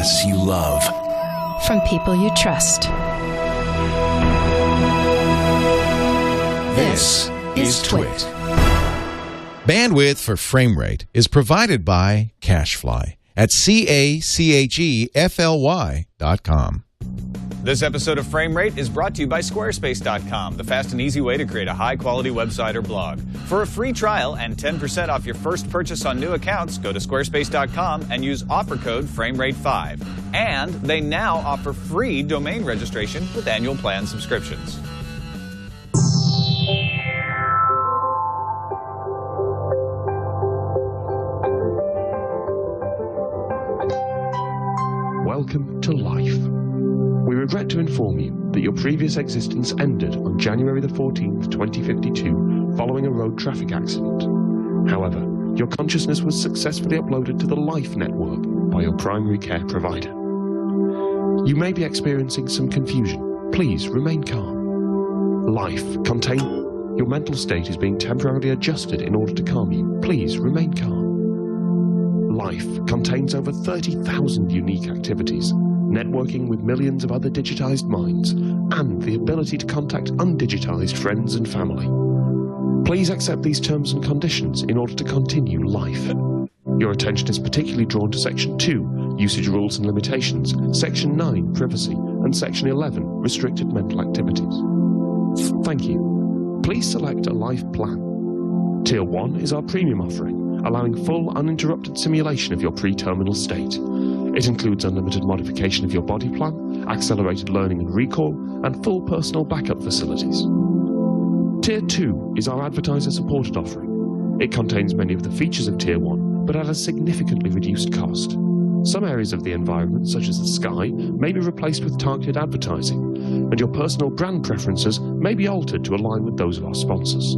podcasts you love. From people you trust. This is Twit. Bandwidth for frame rate is provided by CacheFly at CacheFly.com. This episode of Frame Rate is brought to you by Squarespace.com, the fast and easy way to create a high-quality website or blog. For a free trial and 10% off your first purchase on new accounts, go to Squarespace.com and use offer code FrameRate5. And they now offer free domain registration with annual plan subscriptions. Welcome to life. We regret to inform you that your previous existence ended on January the 14th, 2052, following a road traffic accident. However, your consciousness was successfully uploaded to the Life Network by your primary care provider. You may be experiencing some confusion. Please remain calm. Life contains... Your mental state is being temporarily adjusted in order to calm you. Please remain calm. Life contains over 30,000 unique activities, networking with millions of other digitized minds, and the ability to contact undigitized friends and family. Please accept these terms and conditions in order to continue life. Your attention is particularly drawn to Section 2, Usage Rules and Limitations, Section 9, Privacy, and Section 11, Restricted Mental Activities. Thank you. Please select a life plan. Tier 1 is our premium offering, allowing full uninterrupted simulation of your pre-terminal state. It includes unlimited modification of your body plan, accelerated learning and recall, and full personal backup facilities. Tier 2 is our advertiser-supported offering. It contains many of the features of Tier 1, but at a significantly reduced cost. Some areas of the environment, such as the sky, may be replaced with targeted advertising, and your personal brand preferences may be altered to align with those of our sponsors.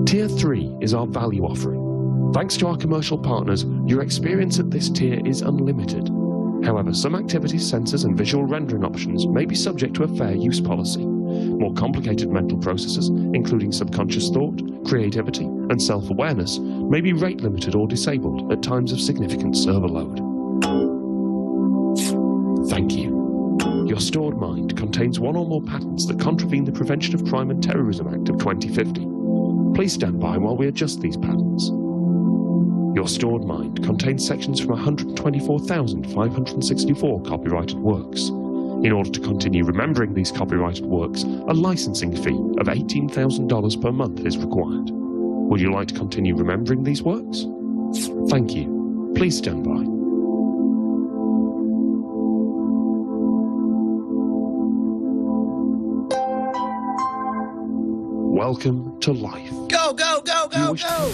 Tier 3 is our value offering. Thanks to our commercial partners, your experience at this tier is unlimited. However, some activities, sensors, and visual rendering options may be subject to a fair use policy. More complicated mental processes, including subconscious thought, creativity, and self-awareness, may be rate limited or disabled at times of significant server load. Thank you. Your stored mind contains one or more patents that contravene the Prevention of Crime and Terrorism Act of 2050. Please stand by while we adjust these patents. Your stored mind contains sections from 124,564 copyrighted works. In order to continue remembering these copyrighted works, a licensing fee of $18,000 per month is required. Would you like to continue remembering these works? Thank you. Please stand by. Welcome to life. Go, go, go, go, go!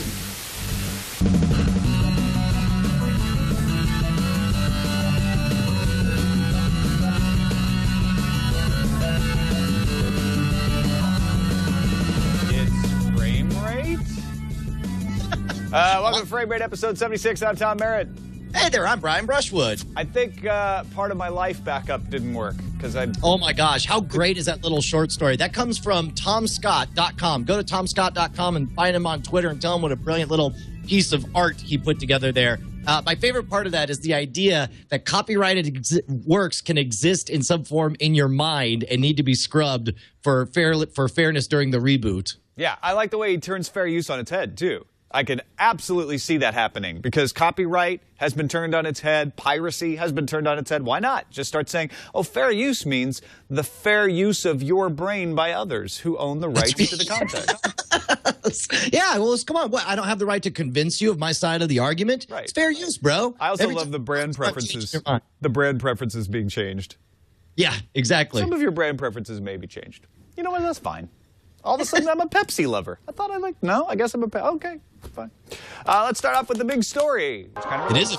Welcome to Frame Rate episode 76. I'm Tom Merritt. Hey there, I'm Brian Brushwood. I think part of my life backup didn't work because I... Oh my gosh, how great is that little short story? That comes from TomScott.com. Go to TomScott.com and find him on Twitter and tell him what a brilliant little piece of art he put together there. My favorite part of that is the idea that copyrighted works can exist in some form in your mind and need to be scrubbed for fairness during the reboot. Yeah, I like the way he turns fair use on its head, too. I can absolutely see that happening because copyright has been turned on its head. Piracy has been turned on its head. Why not? Just start saying, oh, fair use means the fair use of your brain by others who own the rights to the content. Yeah, well, come on. What, I don't have the right to convince you of my side of the argument? Right. It's fair use, bro. I also love the brand preferences. The brand preferences being changed. Yeah, exactly. Some of your brand preferences may be changed. You know what? That's fine. All of a sudden, I'm a Pepsi lover. I thought no, I guess I'm a Pepsi. Okay, fine. Let's start off with the big story. It's kind of it is.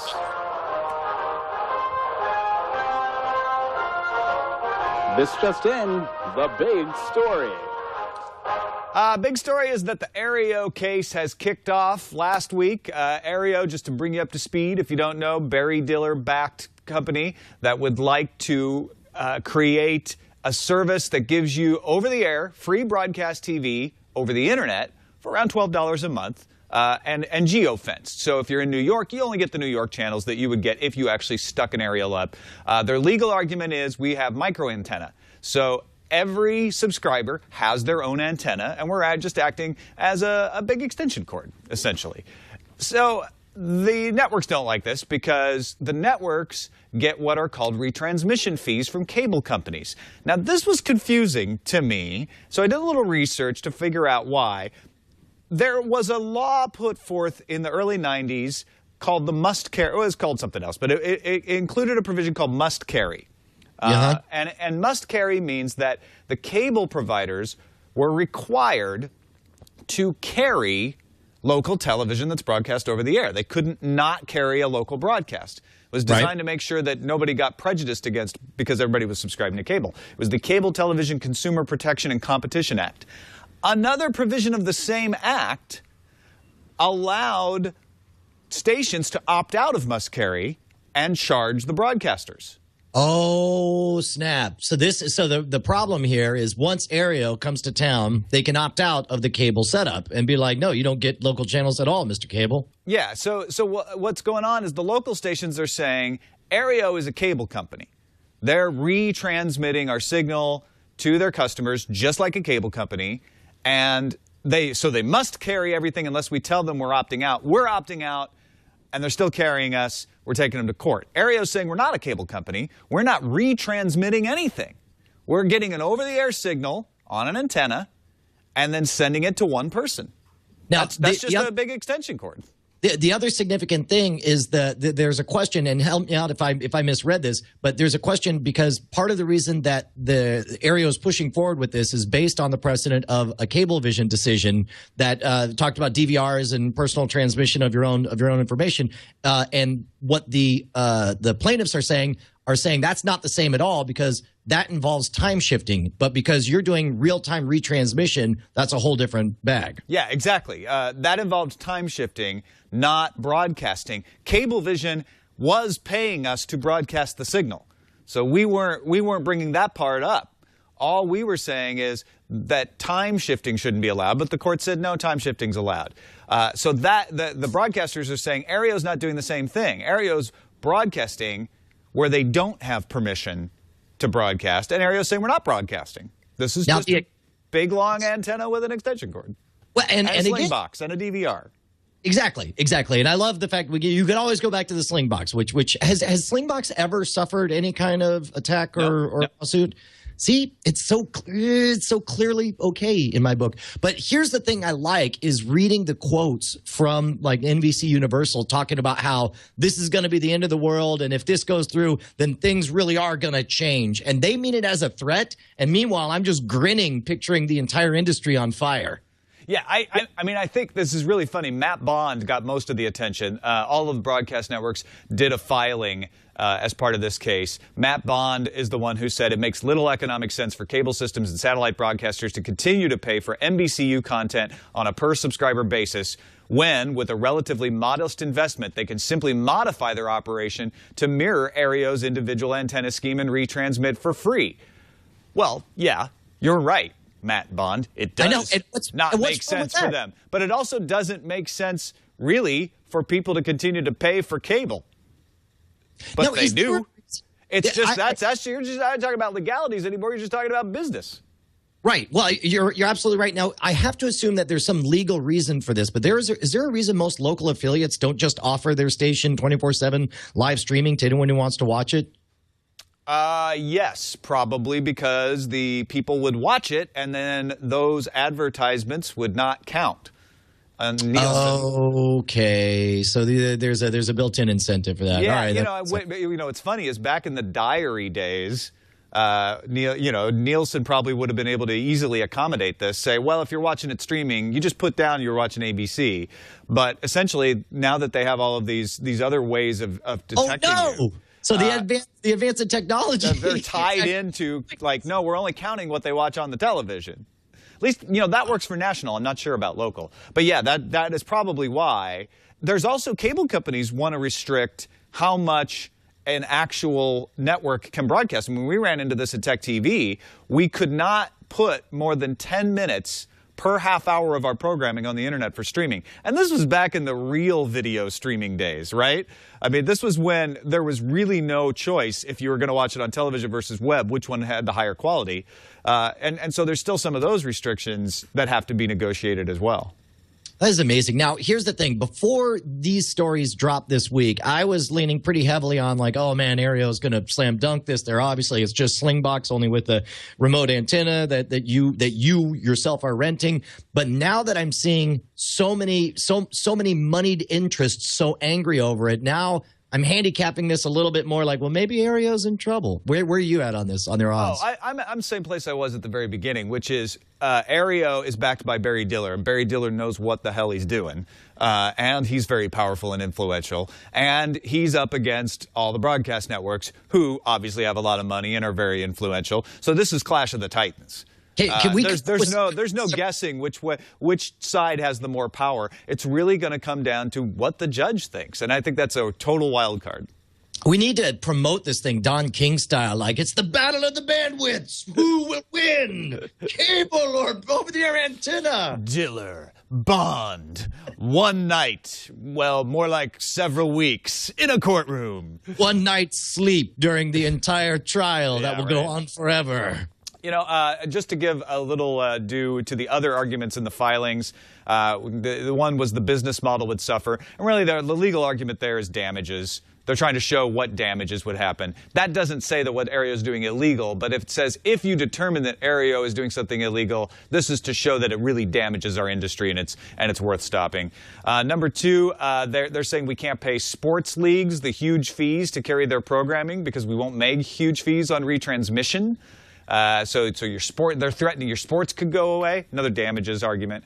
This just in, the big story. Big story is that the Aereo case has kicked off last week. Aereo, just to bring you up to speed, if you don't know, Barry Diller-backed company that would like to create a service that gives you over-the-air free broadcast TV over the internet for around $12 a month. and geo-fenced. So if you're in New York, you only get the New York channels that you would get if you actually stuck an aerial up. Their legal argument is we have micro antenna. So every subscriber has their own antenna, and we're just acting as a big extension cord, essentially. So the networks don't like this because the networks get what are called retransmission fees from cable companies. Now, this was confusing to me, so I did a little research to figure out why. There was a law put forth in the early 90s called the must carry. It was called something else, but it included a provision called must carry. And must carry means that the cable providers were required to carry local television that's broadcast over the air. They couldn't not carry a local broadcast. It was designed to make sure that nobody got prejudiced against because everybody was subscribing to cable. It was the Cable Television Consumer Protection and Competition Act. Another provision of the same act allowed stations to opt out of must carry and charge the broadcasters. Oh, snap. So the problem here is once Aereo comes to town, they can opt out of the cable setup and be like, no, you don't get local channels at all, Mr. Cable. Yeah, so what's going on is the local stations are saying Aereo is a cable company. They're retransmitting our signal to their customers just like a cable company, and they must carry everything unless we tell them we're opting out. We're opting out, and they're still carrying us. We're taking them to court. Aereo's saying we're not a cable company. We're not retransmitting anything. We're getting an over-the-air signal on an antenna and then sending it to one person. Now, that's just a big extension cord. The other significant thing is that there's a question, and help me out if I misread this, but there's a question because part of the reason that the Aereo is pushing forward with this is based on the precedent of a Cablevision decision that talked about DVRs and personal transmission of your own information, and what the plaintiffs are saying that's not the same at all because that involves time shifting. But because you're doing real-time retransmission, that's a whole different bag. Yeah, exactly. That involves time shifting, not broadcasting. Cablevision was paying us to broadcast the signal. So we weren't bringing that part up. All we were saying is that time shifting shouldn't be allowed, but the court said no, time shifting's allowed. So that the broadcasters are saying Aereo's not doing the same thing. Aereo's broadcasting where they don't have permission to broadcast, and Aereo's saying we're not broadcasting. This is just a big, long antenna with an extension cord. Well, and a sling box and a DVR. Exactly. And I love the fact you can always go back to the sling box, which has Slingbox ever suffered any kind of attack or lawsuit? See, it's so clearly okay in my book. But here's the thing I like is reading the quotes from like NBC Universal talking about how this is going to be the end of the world, and if this goes through, then things really are going to change. And they mean it as a threat. And meanwhile, I'm just grinning, picturing the entire industry on fire. Yeah, I mean, I think this is really funny. Matt Bond got most of the attention. All of the broadcast networks did a filing as part of this case. Matt Bond is the one who said it makes little economic sense for cable systems and satellite broadcasters to continue to pay for NBCU content on a per-subscriber basis when, with a relatively modest investment, they can simply modify their operation to mirror Aereo's individual antenna scheme and retransmit for free. Well, yeah, you're right, Matt Bond. It does not make sense for them. But it also doesn't make sense, really, for people to continue to pay for cable. But they do. It's just you're just not talking about legalities anymore. You're just talking about business. Right. Well, you're absolutely right. Now, I have to assume that there's some legal reason for this, but is there a reason most local affiliates don't just offer their station 24/7 live streaming to anyone who wants to watch it? Yes, probably because the people would watch it and then those advertisements would not count. Okay, so there's a built-in incentive for that. Yeah, all right, what's funny is back in the diary days, Nielsen probably would have been able to easily accommodate this. Say, well, if you're watching it streaming, you just put down you're watching ABC. But essentially, now that they have all of these other ways of detecting you. So the advance in technology. They're tied into, like, no, we're only counting what they watch on the television. At least, that works for national. I'm not sure about local. But yeah, that is probably why. There's also cable companies want to restrict how much an actual network can broadcast. I mean, we ran into this at Tech TV. We could not put more than 10 minutes per half hour of our programming on the internet for streaming. And this was back in the real video streaming days, right? I mean, this was when there was really no choice if you were going to watch it on television versus web, which one had the higher quality. And so there's still some of those restrictions that have to be negotiated as well. That is amazing. Now, here's the thing. Before these stories dropped this week, I was leaning pretty heavily on like, oh, man, Aereo's going to slam dunk this. There obviously it's just Slingbox, only with the remote antenna that you yourself are renting. But now that I'm seeing so many moneyed interests so angry over it, now I'm handicapping this a little bit more like, well, maybe Aereo's in trouble. Where are you at on this, on their odds? Oh, I'm the same place I was at the very beginning, which is Aereo is backed by Barry Diller, and Barry Diller knows what the hell he's doing. And he's very powerful and influential. And he's up against all the broadcast networks, who obviously have a lot of money and are very influential. So this is Clash of the Titans. There's no guessing which side has the more power. It's really going to come down to what the judge thinks, and I think that's a total wild card. We need to promote this thing Don King style, like it's the battle of the bandwidths. Who will win? Cable or over-the-air antenna? Diller, Bond, one night, well, more like several weeks in a courtroom. One night's sleep during the entire trial that will go on forever. You know, just to give a little due to the other arguments in the filings, the one was the business model would suffer. And really, the legal argument there is damages. They're trying to show what damages would happen. That doesn't say that what Aereo is doing illegal, but it says if you determine that Aereo is doing something illegal, this is to show that it really damages our industry and it's worth stopping. Number two, they're saying we can't pay sports leagues the huge fees to carry their programming because we won't make huge fees on retransmission. So they're threatening your sports could go away. Another damages argument.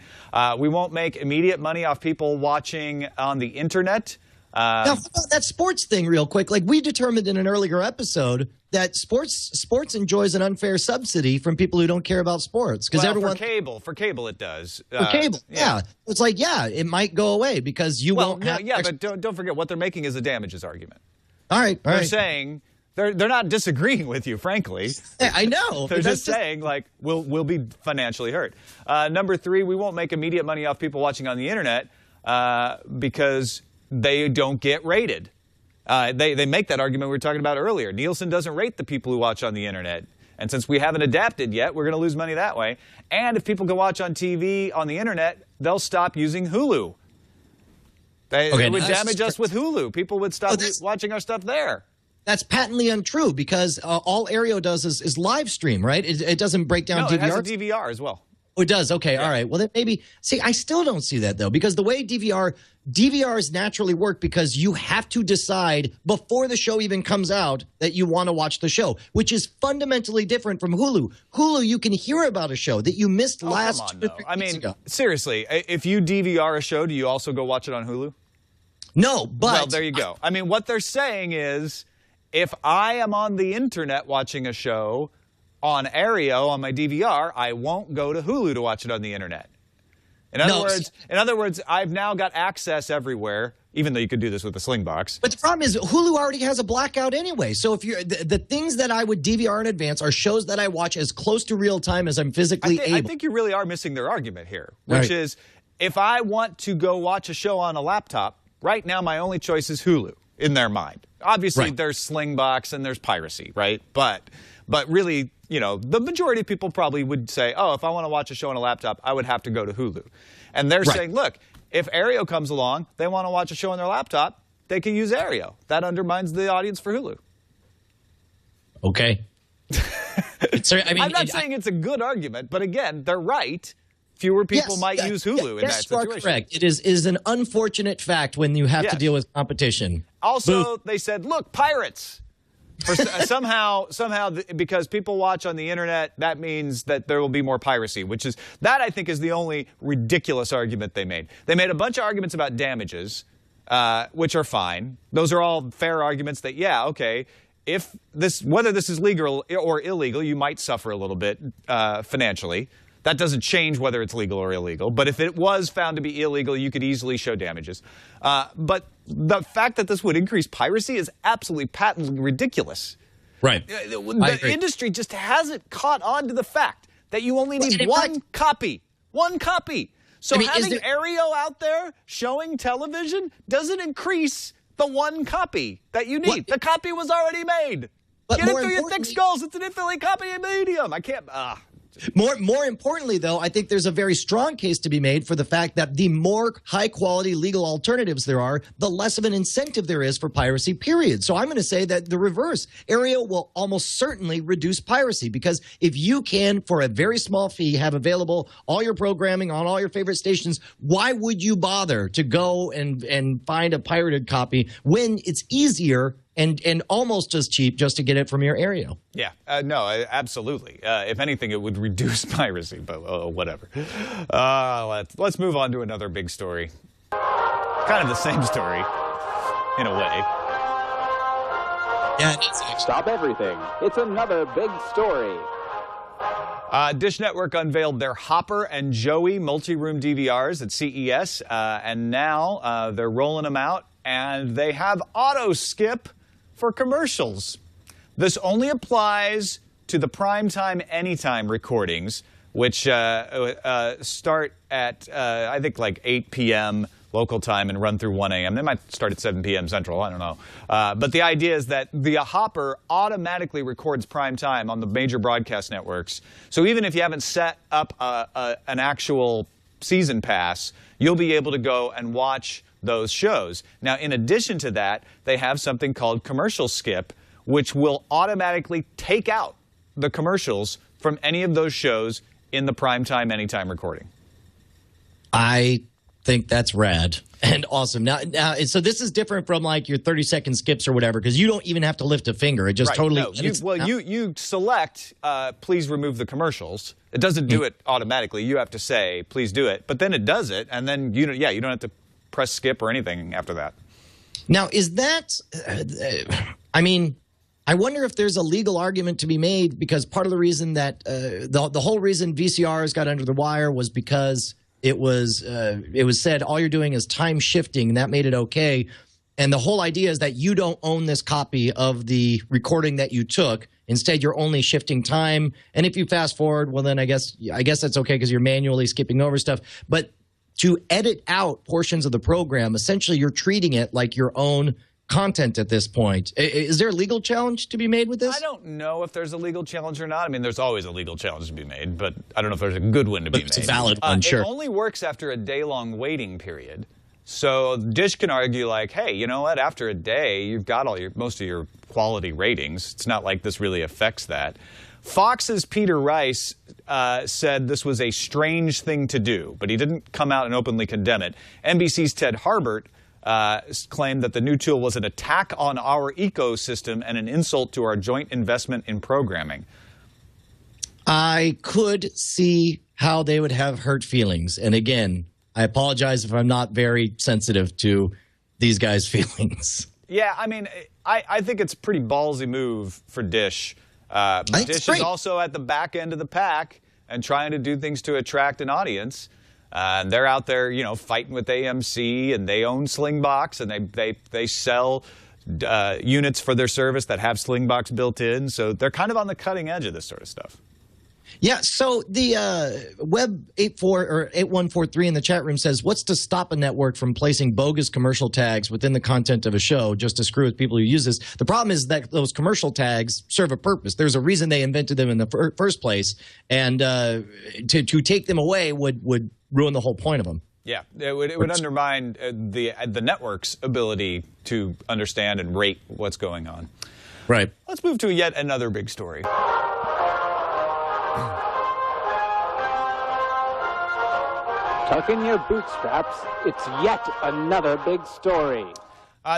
We won't make immediate money off people watching on the internet. Now, how about that sports thing real quick? Like we determined in an earlier episode that sports enjoys an unfair subsidy from people who don't care about sports. Because everyone for cable it does. For cable, yeah. It's like, yeah, it might go away because you won't have but don't forget what they're making is a damages argument. All right. They're saying they're not disagreeing with you, frankly. I know. They're just saying, like, we'll be financially hurt. Number three, we won't make immediate money off people watching on the internet because they don't get rated. They make that argument we were talking about earlier. Nielsen doesn't rate the people who watch on the internet. And since we haven't adapted yet, we're going to lose money that way. And if people can watch on TV on the internet, they'll stop using Hulu. They would damage us with Hulu. People would stop watching our stuff there. That's patently untrue because all Aereo does is live stream, right? It doesn't break down DVR. No, it has a DVR as well. Oh, it does? Okay, all right. Well, then maybe – see, I still don't see that, though, because the way DVRs naturally work because you have to decide before the show even comes out that you want to watch the show, which is fundamentally different from Hulu. Hulu, you can hear about a show that you missed last 2 weeks ago. Seriously, if you DVR a show, do you also go watch it on Hulu? No, but – well, there you go. I mean, what they're saying is if I am on the internet watching a show – on Aereo, on my DVR, I won't go to Hulu to watch it on the internet. In other words, I've now got access everywhere, even though you could do this with a Slingbox. But the problem is Hulu already has a blackout anyway. So if you're the things that I would DVR in advance are shows that I watch as close to real time as I'm physically able. I think you really are missing their argument here, which is if I want to go watch a show on a laptop, right now my only choice is Hulu in their mind. Obviously, there's Slingbox and there's piracy, right? But really, you know, the majority of people probably would say, oh, if I want to watch a show on a laptop, I would have to go to Hulu. And they're saying, look, if Aereo comes along, they want to watch a show on their laptop, they can use Aereo. That undermines the audience for Hulu. Okay. I'm not saying it's a good argument, but again, they're right. Fewer people might use Hulu in that situation. You are correct. It is an unfortunate fact when you have to deal with competition. Also, they said, look, pirates. somehow, because people watch on the internet, that means that there will be more piracy, that I think is the only ridiculous argument they made. They made a bunch of arguments about damages, which are fine. Those are all fair arguments that, yeah, okay, whether this is legal or illegal, you might suffer a little bit financially. That doesn't change whether it's legal or illegal. But if it was found to be illegal, you could easily show damages. But the fact that this would increase piracy is absolutely patently ridiculous. Right. The industry just hasn't caught on to the fact that you only need one copy One copy. So I mean, having Aereo out there showing television doesn't increase the one copy that you need. The copy was already made. But Get it through your thick skulls. It's an infinitely copy medium. I can't. More importantly, though, I think there's a very strong case to be made for the fact that the more high-quality legal alternatives there are, the less of an incentive there is for piracy, period. So I'm going to say that the reverse. Aereo will almost certainly reduce piracy because if you can, for a very small fee, have available all your programming on all your favorite stations, why would you bother to go and find a pirated copy when it's easier and almost as cheap just to get it from your Aereo? Yeah, no, absolutely. If anything, it would reduce piracy, but whatever. Let's move on to another big story. Kind of the same story, in a way. Yeah. Stop everything. It's another big story. Dish Network unveiled their Hopper and Joey multi-room DVRs at CES, and now they're rolling them out, and they have auto skip for commercials. This only applies to the primetime anytime recordings, which start at, I think, like 8 p.m. local time and run through 1 a.m. They might start at 7 p.m. Central. I don't know. But the idea is that the Hopper automatically records prime time on the major broadcast networks. So even if you haven't set up an actual season pass, you'll be able to go and watch those shows. Now, in addition to that, they have something called commercial skip, which will automatically take out the commercials from any of those shows in the primetime anytime recording. I think that's rad and awesome. Now, so this is different from like your 30-second skips or whatever, because you don't even have to lift a finger. It just right. totally. No, you select, please remove the commercials. It doesn't do it automatically. You have to say, please do it. But then it does it, and then you don't have to press skip or anything after that. Now, is that? I mean, I wonder if there's a legal argument to be made, because part of the reason that the whole reason VCRs got under the wire was because it was said all you're doing is time shifting, and that made it okay. And the whole idea is that you don't own this copy of the recording that you took. Instead, you're only shifting time. And if you fast forward, well, then I guess that's okay because you're manually skipping over stuff. But to edit out portions of the program, essentially you're treating it like your own content at this point. Is there a legal challenge to be made with this? I don't know if there's a legal challenge or not. I mean, there's always a legal challenge to be made, but I don't know if there's a good one to be made. It's a valid one, sure. It only works after a day-long waiting period. So Dish can argue like, hey, you know what? After a day, you've got most of your quality ratings. It's not like this really affects that. Fox's Peter Rice said this was a strange thing to do, but he didn't come out and openly condemn it. NBC's Ted Harbert claimed that the new tool was an attack on our ecosystem and an insult to our joint investment in programming. I could see how they would have hurt feelings. And again, I apologize if I'm not very sensitive to these guys' feelings. Yeah, I mean, I think it's a pretty ballsy move for Dish. Dish is also at the back end of the pack and trying to do things to attract an audience. And they're out there, fighting with AMC, and they own Slingbox, and they sell units for their service that have Slingbox built in. So they're kind of on the cutting edge of this sort of stuff. Yeah, so the Web 8143 in the chat room says, what's to stop a network from placing bogus commercial tags within the content of a show just to screw with people who use this? The problem is that those commercial tags serve a purpose. There's a reason they invented them in the first place, and to take them away would ruin the whole point of them. Yeah, it would undermine the network's ability to understand and rate what's going on. Right. Let's move to yet another big story. Tuck in your bootstraps. It's yet another big story.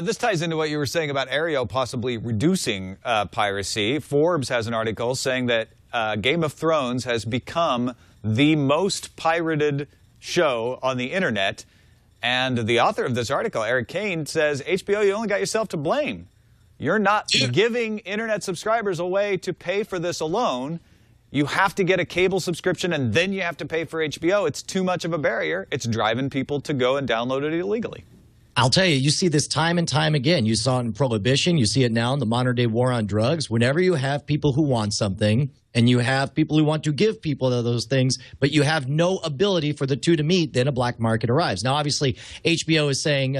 This ties into what you were saying about Aereo possibly reducing piracy. Forbes has an article saying that Game of Thrones has become the most pirated show on the internet. And the author of this article, Eric Kane, says, HBO, you only got yourself to blame. You're not giving internet subscribers a way to pay for this alone. You have to get a cable subscription, and then you have to pay for HBO. It's too much of a barrier. It's driving people to go and download it illegally. I'll tell you see this time and time again. You saw it in Prohibition. You see it now in the modern-day war on drugs. Whenever you have people who want something and you have people who want to give people those things, but you have no ability for the two to meet, then a black market arrives. Now, obviously, HBO is saying,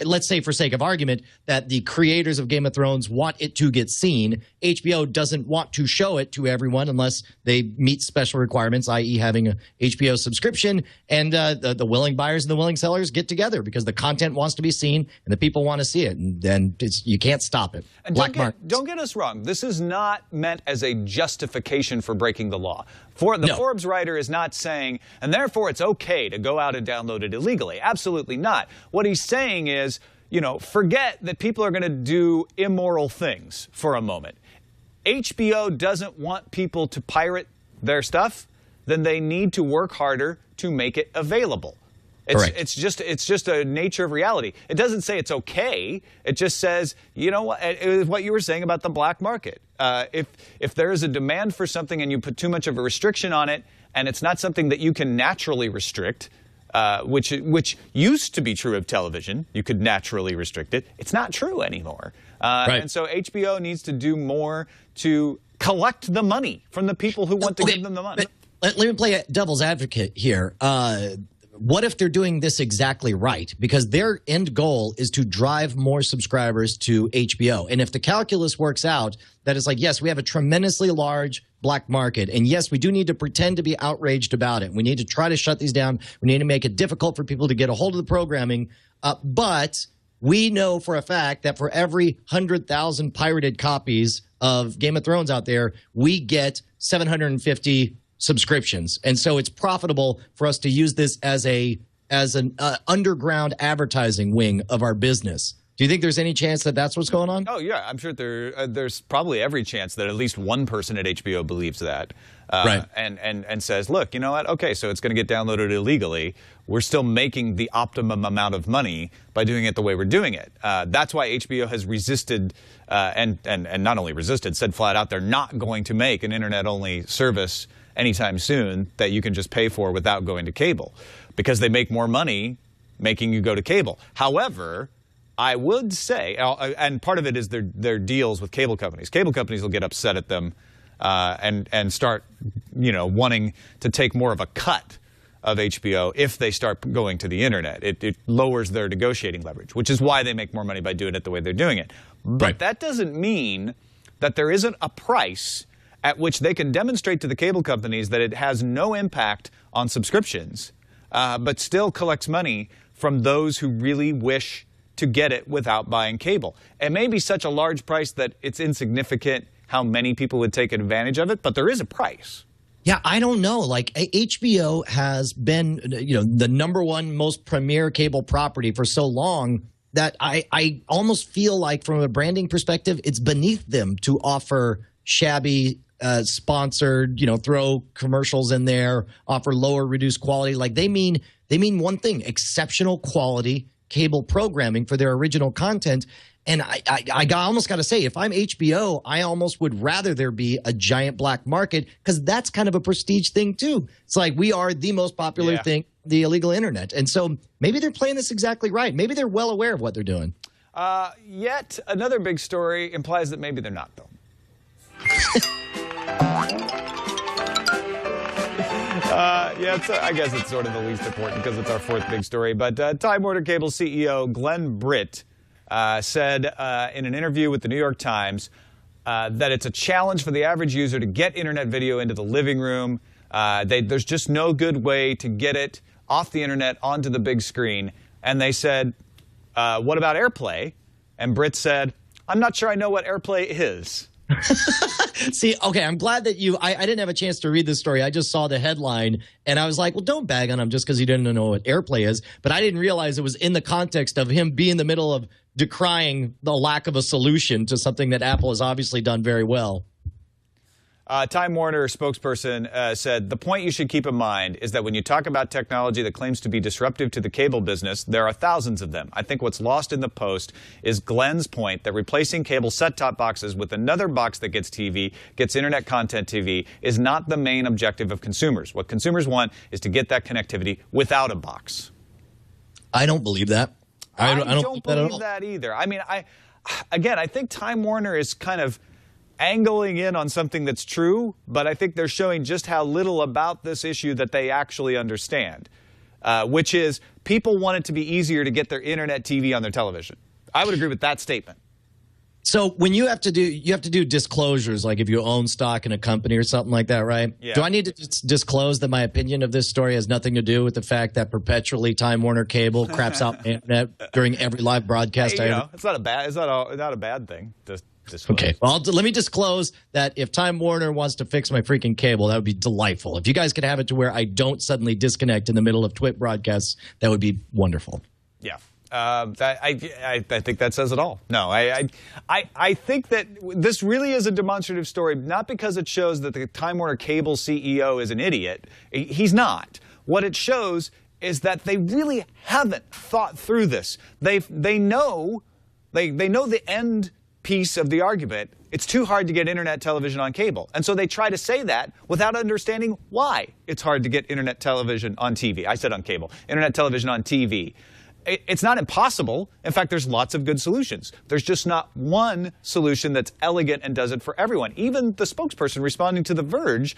let's say for sake of argument, that the creators of Game of Thrones want it to get seen. HBO doesn't want to show it to everyone unless they meet special requirements, i.e. having a HBO subscription, and the willing buyers and the willing sellers get together because the content wants to be seen and the people want to see it, and then you can't stop it. And don't get us wrong. This is not meant as a justification for breaking the law. Forbes writer is not saying, and therefore it's okay to go out and download it illegally. Absolutely not. What he's saying is, forget that people are going to do immoral things for a moment. HBO doesn't want people to pirate their stuff, then they need to work harder to make it available. It's just a nature of reality. It doesn't say it's okay. It just says, what you were saying about the black market. If there is a demand for something and you put too much of a restriction on it, and it's not something that you can naturally restrict, which used to be true of television, you could naturally restrict it. It's not true anymore. And so HBO needs to do more to collect the money from the people who want to give them the money. Let me play devil's advocate here. What if they're doing this exactly right? Because their end goal is to drive more subscribers to HBO. And if the calculus works out, that it's like, yes, we have a tremendously large black market. And yes, we do need to pretend to be outraged about it. We need to try to shut these down. We need to make it difficult for people to get a hold of the programming. But we know for a fact that for every 100,000 pirated copies of Game of Thrones out there, we get 750 subscriptions. And so it's profitable for us to use this as an underground advertising wing of our business. Do you think there's any chance that that's what's going on? Oh, yeah. I'm sure there's probably every chance that at least one person at HBO believes that. And says, look, you know what? Okay, so it's going to get downloaded illegally. We're still making the optimum amount of money by doing it the way we're doing it. That's why HBO has resisted and not only resisted, said flat out they're not going to make an internet-only service anytime soon that you can just pay for without going to cable, because they make more money making you go to cable. However, I would say, and part of it is their deals with cable companies. Cable companies will get upset at them and start, wanting to take more of a cut of HBO if they start going to the internet. It lowers their negotiating leverage, which is why they make more money by doing it the way they're doing it. But that doesn't mean that there isn't a price at which they can demonstrate to the cable companies that it has no impact on subscriptions, but still collects money from those who really wish to get it without buying cable. It may be such a large price that it's insignificant how many people would take advantage of it, but there is a price. Yeah, I don't know. Like, HBO has been, the #1 most premier cable property for so long that I almost feel like, from a branding perspective, it's beneath them to offer shabby, sponsored, throw commercials in there, offer lower, reduced quality. Like, they mean one thing: exceptional quality cable programming for their original content. And I almost got to say, if I'm HBO, I almost would rather there be a giant black market, because that's kind of a prestige thing too. It's like, we are the most popular thing, the illegal internet. And so maybe they're playing this exactly right. Maybe they're well aware of what they're doing. Yet another big story implies that maybe they're not, though. I guess it's sort of the least important because it's our fourth big story. But Time Warner Cable CEO Glenn Britt said in an interview with the New York Times that it's a challenge for the average user to get internet video into the living room. There's just no good way to get it off the internet onto the big screen. And they said, what about AirPlay? And Britt said, I'm not sure I know what AirPlay is. See, okay, I'm glad that I didn't have a chance to read this story. I just saw the headline, and I was like, well, don't bag on him just because he didn't know what AirPlay is. But I didn't realize it was in the context of him being in the middle of decrying the lack of a solution to something that Apple has obviously done very well. Time Warner spokesperson said, the point you should keep in mind is that when you talk about technology that claims to be disruptive to the cable business, there are thousands of them. I think what's lost in the post is Glenn's point that replacing cable set-top boxes with another box that gets TV, gets internet content TV, is not the main objective of consumers. What consumers want is to get that connectivity without a box. I don't believe that. I don't believe that either. I mean, again, I think Time Warner is kind of angling in on something that's true, but I think they're showing just how little about this issue that they actually understand, which is people want it to be easier to get their internet TV on their television. I would agree with that statement. So when you have to do disclosures, like if you own stock in a company or something like that, right? Yeah. Do I need to disclose that my opinion of this story has nothing to do with the fact that perpetually Time Warner Cable craps out the internet during every live broadcast? Hey, it's not a bad thing. Just disclose. Okay, well, let me disclose that if Time Warner wants to fix my freaking cable, that would be delightful. If you guys could have it to where I don't suddenly disconnect in the middle of Twit broadcasts, that would be wonderful. Yeah. I think that says it all. No, I think that this really is a demonstrative story, not because it shows that the Time Warner Cable CEO is an idiot. He's not. What it shows is that they really haven't thought through this. They know the end piece of the argument. It's too hard to get internet television on cable. And so they try to say that without understanding why it's hard to get internet television on TV. I said on cable. Internet television on TV. It's not impossible. In fact, there's lots of good solutions. There's just not one solution that's elegant and does it for everyone. Even the spokesperson responding to The Verge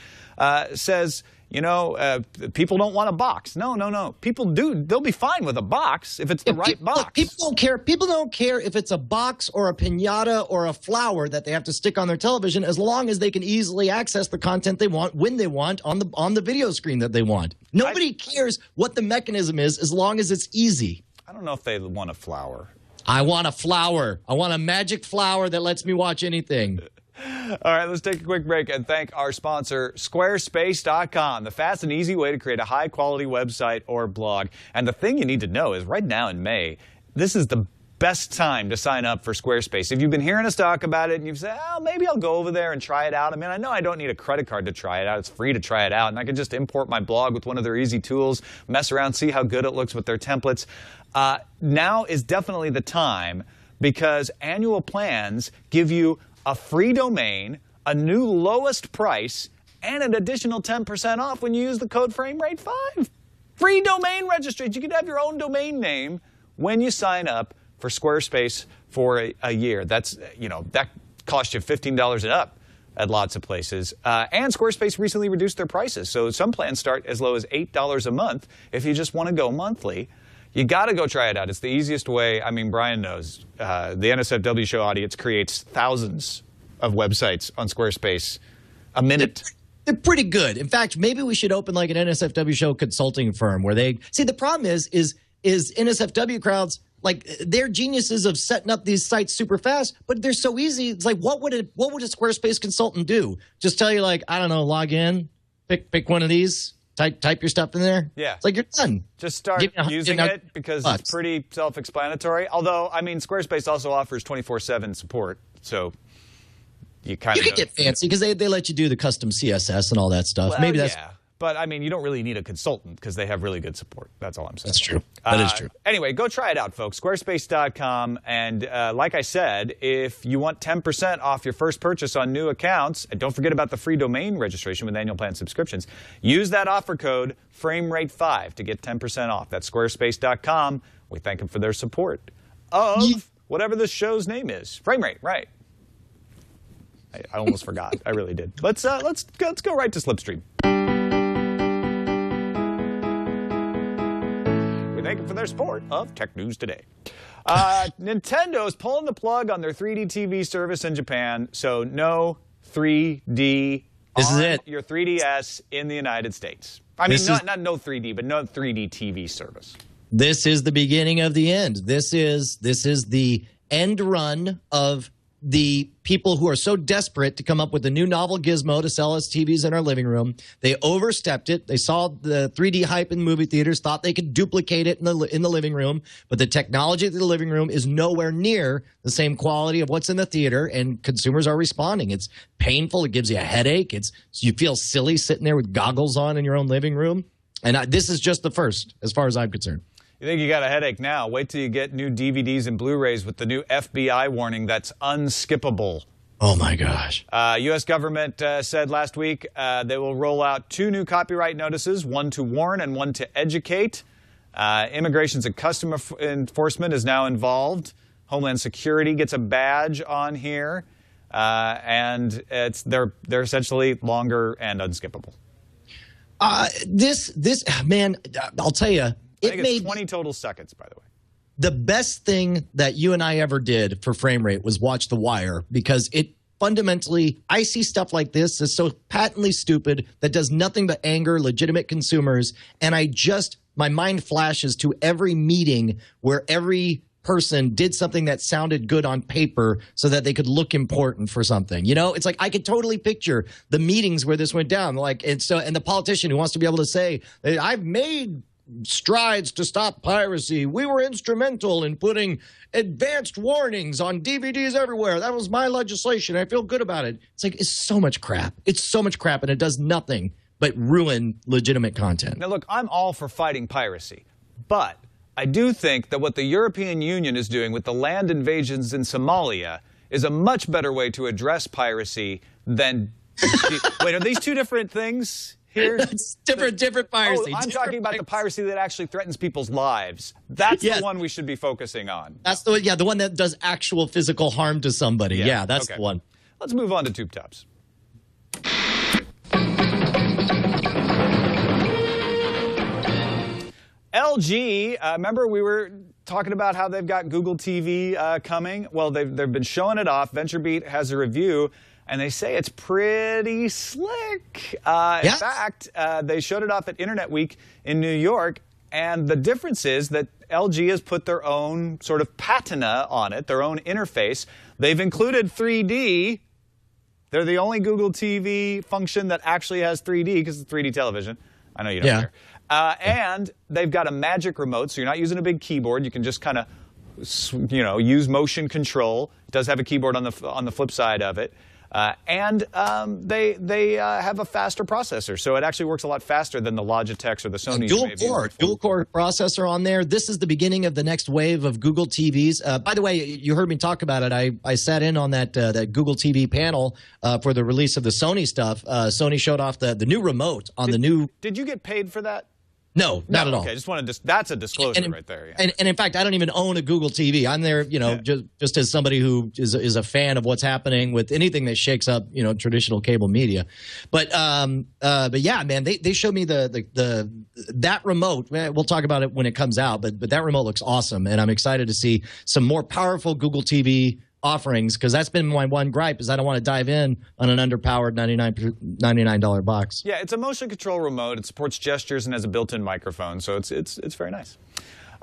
says, people don't want a box. No. People do. They'll be fine with a box if it's the right box. Look, people don't care. People don't care if it's a box or a piñata or a flower that they have to stick on their television, as long as they can easily access the content they want when they want on the video screen that they want. Nobody cares what the mechanism is, as long as it's easy. I don't know if they want a flower. I want a flower. I want a magic flower that lets me watch anything. All right, let's take a quick break and thank our sponsor, Squarespace.com, the fast and easy way to create a high-quality website or blog. And the thing you need to know is right now in May, this is the best time to sign up for Squarespace. If you've been hearing us talk about it and you've said, maybe I'll go over there and try it out. I mean, I know I don't need a credit card to try it out. It's free to try it out. And I can just import my blog with one of their easy tools, mess around, see how good it looks with their templates. Now is definitely the time, because annual plans give you a free domain, a new lowest price, and an additional 10% off when you use the code FrameRate5. Free domain registration. You can have your own domain name when you sign up for Squarespace for a year. That's, that costs you $15 and up at lots of places. And Squarespace recently reduced their prices. So some plans start as low as $8 a month if you just want to go monthly. You got to go try it out. It's the easiest way. I mean, Brian knows. The NSFW show audience creates thousands of websites on Squarespace a minute. They're pretty good. In fact, maybe we should open like an NSFW show consulting firm where they see. The problem is NSFW crowds, like, they're geniuses of setting up these sites super fast, but they're so easy. It's like, what would a Squarespace consultant do? Just tell you, like, I don't know, log in, pick one of these. Type your stuff in there. Yeah. It's like, you're done. Just start using it because it's pretty self-explanatory. Although, I mean, Squarespace also offers 24/7 support. So you kind of could get fancy because they let you do the custom CSS and all that stuff. Well, maybe that's. Yeah. But, I mean, you don't really need a consultant because they have really good support. That's all I'm saying. That's true. That is true. Anyway, go try it out, folks. Squarespace.com. And like I said, if you want 10% off your first purchase on new accounts, and don't forget about the free domain registration with annual plan subscriptions, use that offer code FrameRate5 to get 10% off. That's Squarespace.com. We thank them for their support of whatever this show's name is. FrameRate, right. I almost forgot. I really did. Let's go right to Slipstream. Thank you for their support of Tech News Today. Nintendo is pulling the plug on their 3D TV service in Japan, so no 3D on your 3DS in the United States. I mean, not no 3D, but no 3D TV service. This is the beginning of the end. This is the end run of the people who are so desperate to come up with a new novel gizmo to sell us TVs in our living room. They overstepped it. They saw the 3D hype in movie theaters, thought they could duplicate it in the living room, but the technology in the living room is nowhere near the same quality of what's in the theater, and consumers are responding. It's painful. It gives you a headache. You feel silly sitting there with goggles on in your own living room. And this is just the first, as far as I'm concerned. You think you got a headache now? Wait till you get new DVDs and Blu-rays with the new FBI warning that's unskippable. Oh, my gosh. U.S. government said last week they will roll out 2 new copyright notices, one to warn and one to educate. Immigrations and Customs Enforcement is now involved. Homeland Security gets a badge on here. and they're essentially longer and unskippable. Man, I'll tell you, I think it's 20 total seconds, by the way. The best thing that you and I ever did for Frame Rate was watch The Wire, because it fundamentally, I see stuff like this that's so patently stupid that does nothing but anger legitimate consumers, and my mind flashes to every meeting where every person did something that sounded good on paper so that they could look important for something. You know, it's like I could totally picture the meetings where this went down. And the politician who wants to be able to say, I've made strides to stop piracy. We were instrumental in putting advanced warnings on DVDs everywhere. That was my legislation. I feel good about it. It's like, it's so much crap. It's so much crap, and it does nothing but ruin legitimate content. Now, look, I'm all for fighting piracy, but I do think that what the European Union is doing with the land invasions in Somalia is a much better way to address piracy than... Wait, are these two different things here? It's different piracy. Oh, I'm talking about the piracy that actually threatens people's lives. That's the one we should be focusing on. That's the one that does actual physical harm to somebody. Yeah, that's the one. Let's move on to tube tops. LG, remember we were talking about how they've got Google TV coming? Well, they've been showing it off. VentureBeat has a review, and they say it's pretty slick. In fact, they showed it off at Internet Week in New York, and the difference is that LG has put their own sort of patina on it, their own interface. They've included 3D. They're the only Google TV function that actually has 3D, because it's 3D television. I know you don't care. And they've got a magic remote, so you're not using a big keyboard. You can just kind of, use motion control. It does have a keyboard on the flip side of it. And they have a faster processor, so it actually works a lot faster than the Logitechs or the Sonys. Dual core processor on there. This is the beginning of the next wave of Google TVs. By the way, you heard me talk about it. I sat in on that Google TV panel for the release of the Sony stuff. Sony showed off the new remote on the new. Did you get paid for that? No, not at all. Okay, just wanted to. That's a disclosure right there. Yeah. And in fact, I don't even own a Google TV. I'm there, just as somebody who is a fan of what's happening with anything that shakes up, traditional cable media. But yeah, man, they showed me that remote. We'll talk about it when it comes out. But that remote looks awesome, and I'm excited to see some more powerful Google TV offerings, because that's been my one gripe, is I don't want to dive in on an underpowered $99 box. Yeah, it's a motion control remote. It supports gestures and has a built-in microphone, so it's very nice.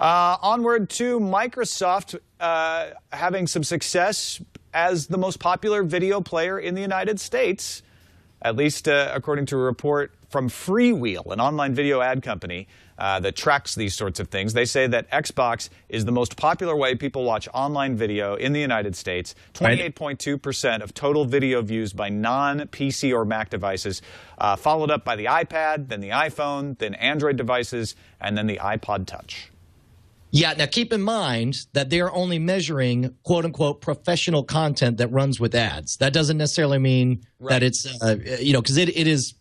Onward to Microsoft having some success as the most popular video player in the United States, at least according to a report from Freewheel, an online video ad company that tracks these sorts of things. They say that Xbox is the most popular way people watch online video in the United States. 28.2% of total video views by non-PC or Mac devices, followed up by the iPad, then the iPhone, then Android devices, and then the iPod Touch. Yeah, now keep in mind that they're only measuring quote-unquote professional content that runs with ads. That doesn't necessarily mean that it's, because it is,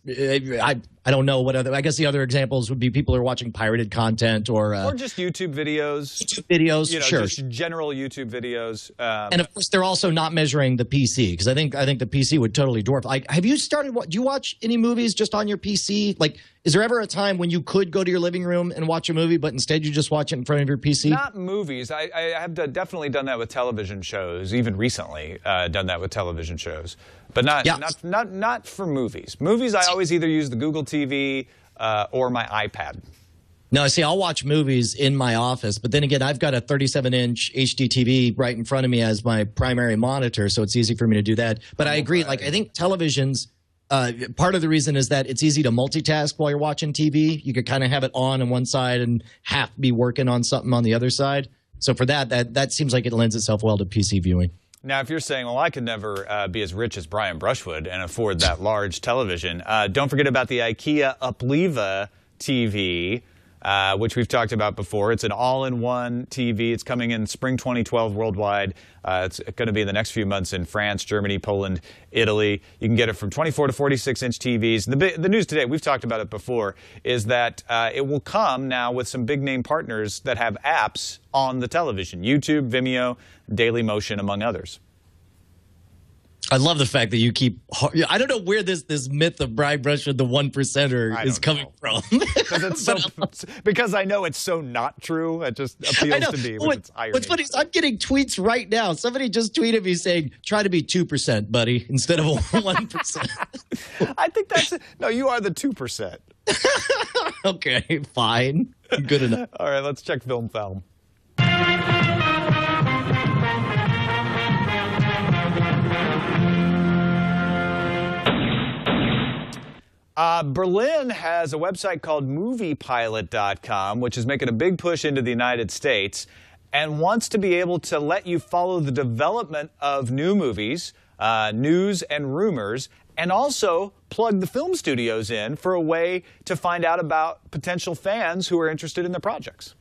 I don't know what other, I guess the other examples would be people who are watching pirated content or just YouTube videos. Sure. Just general YouTube videos. And of course, they're also not measuring the PC, because I think the PC would totally dwarf. Like, have you started, do you watch any movies just on your PC? Like, is there ever a time when you could go to your living room and watch a movie, but instead you just watch it in front of your PC? Not movies. I have definitely done that with television shows, even recently done that with television shows. But not for movies. Movies, I always either use the Google TV or my iPad. No, see, I'll watch movies in my office, but then again, I've got a 37-inch HD TV right in front of me as my primary monitor, so it's easy for me to do that. But I agree. Like, I think televisions, part of the reason is that it's easy to multitask while you're watching TV. You could kind of have it on one side and half be working on something on the other side. So for that seems like it lends itself well to PC viewing. Now, if you're saying, well, I could never be as rich as Brian Brushwood and afford that large television, don't forget about the IKEA Upliva TV, which we've talked about before. It's an all-in-one TV. It's coming in spring 2012 worldwide. It's going to be in the next few months in France, Germany, Poland, Italy. You can get it from 24 to 46-inch TVs. The news today, we've talked about it before, is that it will come now with some big-name partners that have apps on the television. YouTube, Vimeo, Dailymotion, among others. I love the fact that you keep. I don't know where this myth of Brian Brushwood, the 1%er, is coming from. Because I know it's so not true. It just appeals to me with its irony. What's funny is I'm getting tweets right now. Somebody just tweeted me saying, "Try to be 2%, buddy, instead of 1%." I think that's it. No, you are the 2%. Okay, fine, good enough. All right, let's check Film Foul. Berlin has a website called moviepilot.com, which is making a big push into the United States and wants to be able to let you follow the development of new movies, news and rumors, and also plug the film studios in for a way to find out about potential fans who are interested in the projects.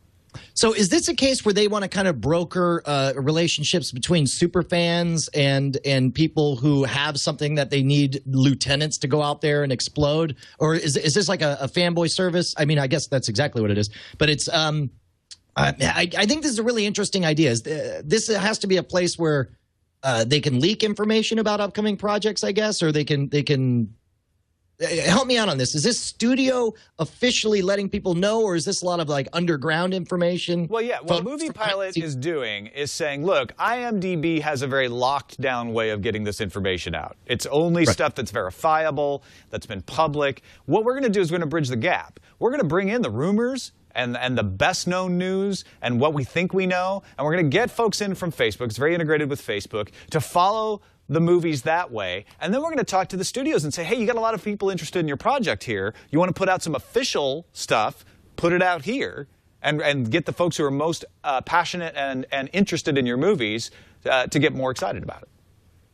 So is this a case where they want to kind of broker relationships between super fans and people who have something that they need lieutenants to go out there and explode? Or is this like a fanboy service? I mean, I guess that's exactly what it is. But it's I think this is a really interesting idea. This has to be a place where they can leak information about upcoming projects, I guess, or they can help me out on this. Is this studio officially letting people know, or is this a lot of like underground information? Well, yeah. What Movie Pilot is doing is saying, look, IMDb has a very locked down way of getting this information out. It's only stuff that's verifiable, that's been public. What we're going to do is we're going to bridge the gap. We're going to bring in the rumors and the best known news and what we think we know. And we're going to get folks in from Facebook. It's very integrated with Facebook to follow the movies that way. And then we're going to talk to the studios and say, hey, you got a lot of people interested in your project here. You want to put out some official stuff, put it out here, and get the folks who are most passionate and interested in your movies to get more excited about it.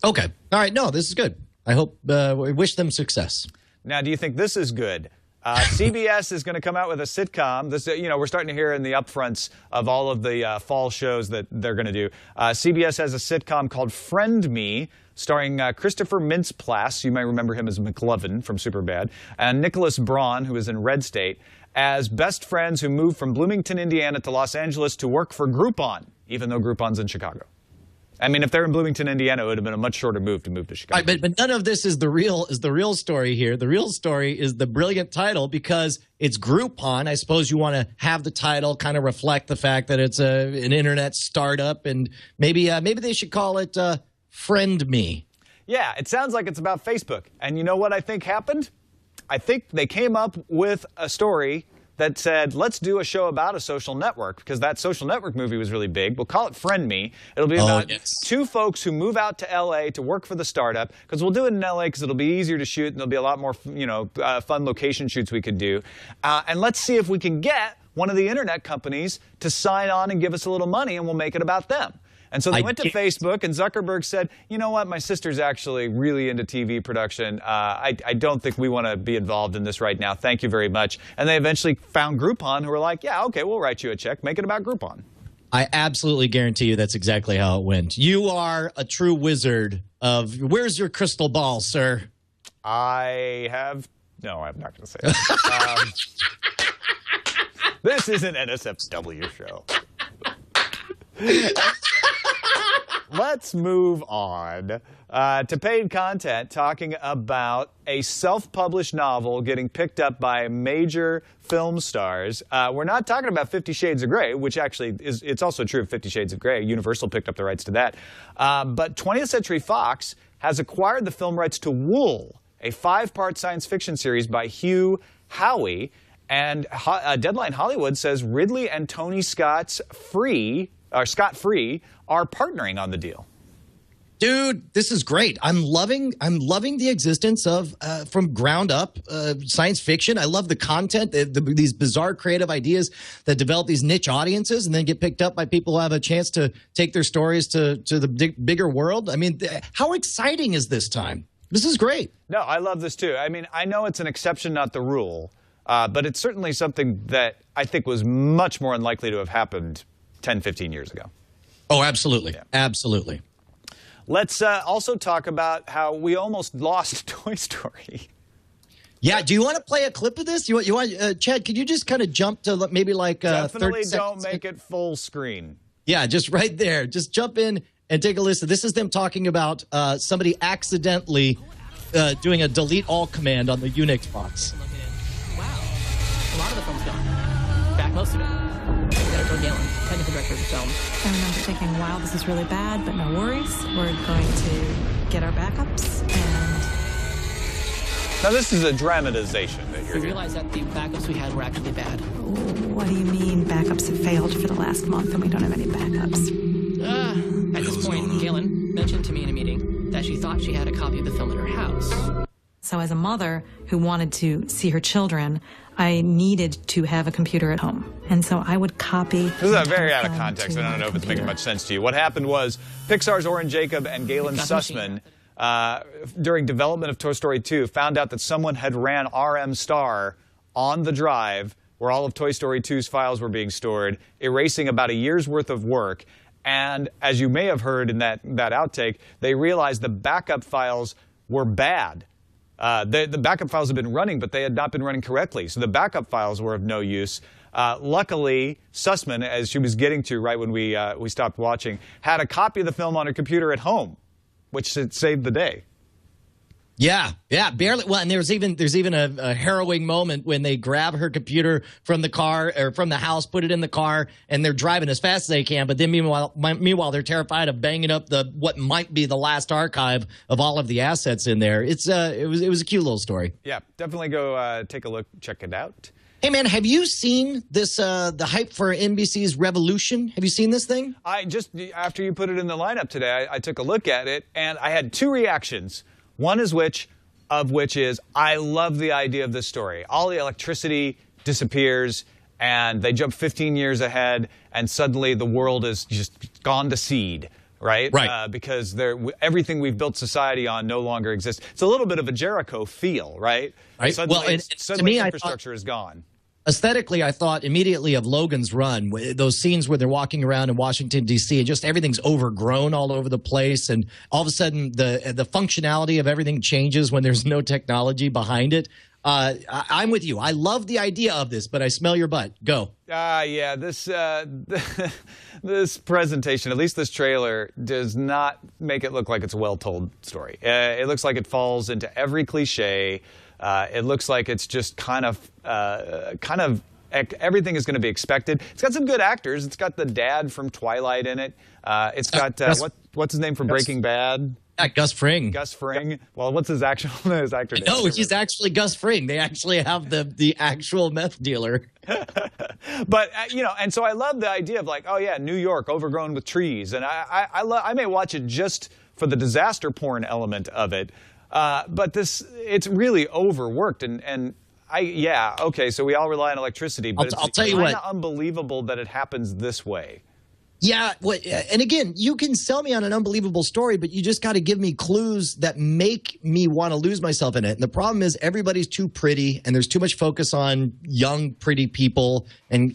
Okay. All right. No, this is good. I hope, we wish them success. Now, do you think this is good? CBS is going to come out with a sitcom. This, we're starting to hear in the upfronts of all of the fall shows that they're going to do. CBS has a sitcom called Friend Me, starring Christopher Mintz-Plasse. You may remember him as McLovin from Superbad, and Nicholas Braun, who is in Red State, as best friends who moved from Bloomington, Indiana to Los Angeles to work for Groupon, even though Groupon's in Chicago. I mean, if they're in Bloomington, Indiana, it would have been a much shorter move to move to Chicago. Right, but none of this is the real story here. The real story is the brilliant title because it's Groupon. I suppose you want to have the title kind of reflect the fact that it's an internet startup, and maybe they should call it Friend Me. Yeah, it sounds like it's about Facebook. And you know what I think happened? I think they came up with a story that said, let's do a show about a social network, because that social network movie was really big. We'll call it Friend Me. It'll be about two folks who move out to L.A. to work for the startup, because we'll do it in L.A. because it'll be easier to shoot, and there'll be a lot more fun location shoots we could do. And let's see if we can get one of the internet companies to sign on and give us a little money, and we'll make it about them. And so they went to Facebook, and Zuckerberg said, you know what, my sister's actually really into TV production. I don't think we want to be involved in this right now. Thank you very much. And they eventually found Groupon, who were like, yeah, okay, we'll write you a check. Make it about Groupon. I absolutely guarantee you that's exactly how it went. You are a true wizard of, where's your crystal ball, sir? No, I'm not going to say that. This is an NSFW show. Let's move on to paid content, talking about a self-published novel getting picked up by major film stars. We're not talking about 50 Shades of Grey, which actually it's also true of 50 Shades of Grey. Universal picked up the rights to that. But 20th Century Fox has acquired the film rights to Wool, a 5-part science fiction series by Hugh Howey. And Deadline Hollywood says Ridley and Tony Scott Free are partnering on the deal. Dude, this is great. I'm loving the existence of from ground up science fiction. I love the content, these bizarre creative ideas that develop these niche audiences and then get picked up by people who have a chance to take their stories to the bigger world. I mean, how exciting is this time? This is great. No, I love this too. I mean, I know it's an exception, not the rule, but it's certainly something that I think was much more unlikely to have happened 10, 15 years ago. Oh, absolutely. Yeah. Absolutely. Let's also talk about how we almost lost Toy Story. Yeah, do you want to play a clip of this? You want Chad, could you just kind of jump to maybe like Definitely 30 don't seconds? make it full screen. Yeah, just right there. Just jump in and take a listen. This is them talking about somebody accidentally doing a delete all command on the Unix box. Wow. A lot of the film's gone. Back most of it. Director Galen, technical director of the film. I remember thinking, wow, this is really bad, but no worries. We're going to get our backups and... Now, this is a dramatization that you're We hearing. realized that the backups we had were actually bad. What do you mean backups have failed for the last month and we don't have any backups? At this point, Galen mentioned to me in a meeting that she thought she had a copy of the film at her house. So as a mother who wanted to see her children, I needed to have a computer at home. And so I would copy... This is very out of context. I don't know if it's making much sense to you. What happened was Pixar's Oren Jacob and Galen Sussman, during development of Toy Story 2, found out that someone had ran RM Star on the drive where all of Toy Story 2's files were being stored, erasing about a year's worth of work. And as you may have heard in that outtake, they realized the backup files were bad. The backup files had been running, but they had not been running correctly. So the backup files were of no use. Luckily, Sussman, as she was getting to right when we stopped watching, had a copy of the film on her computer at home, which saved the day. Yeah, barely. Well, and there's even a harrowing moment when they grab her computer from the car or from the house, put it in the car, and they're driving as fast as they can. But then meanwhile, they're terrified of banging up what might be the last archive of all of the assets in there. It was a cute little story. Yeah, definitely go take a look, check it out. Hey man, have you seen this? The hype for NBC's Revolution. Have you seen this thing? I just after you put it in the lineup today, I took a look at it, and I had two reactions. One is which is I love the idea of this story. All the electricity disappears, and they jump 15 years ahead, and suddenly the world is just gone to seed, right? Right. Because everything we've built society on no longer exists. It's a little bit of a Jericho feel, right? Right. Suddenly, To me, infrastructure is gone. Aesthetically, I thought immediately of Logan's Run, those scenes where they're walking around in Washington, D.C., and just everything's overgrown all over the place. And all of a sudden, the functionality of everything changes when there's no technology behind it. I'm with you. I love the idea of this, but I smell your butt. Go. Yeah, this presentation, at least this trailer, does not make it look like it's a well-told story. It looks like it falls into every cliche. It looks like it's just kind of everything is going to be expected. It's got some good actors. It's got the dad from Twilight in it. It's got what's his name from Breaking Bad? Gus Fring. Gus Fring. Well, what's his actor name? No, he's actually Gus Fring. They actually have the actual meth dealer. But and so I love the idea of like, oh yeah, New York overgrown with trees, and I may watch it just for the disaster porn element of it. But it's really overworked, and okay, so we all rely on electricity, but I'll tell you what, it's unbelievable that it happens this way. Yeah, and again, you can sell me on an unbelievable story, but you just got to give me clues that make me want to lose myself in it. And the problem is everybody's too pretty, and there's too much focus on young, pretty people, and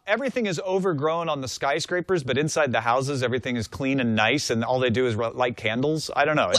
everything is overgrown on the skyscrapers, but inside the houses, everything is clean and nice, and all they do is light candles. I don't know.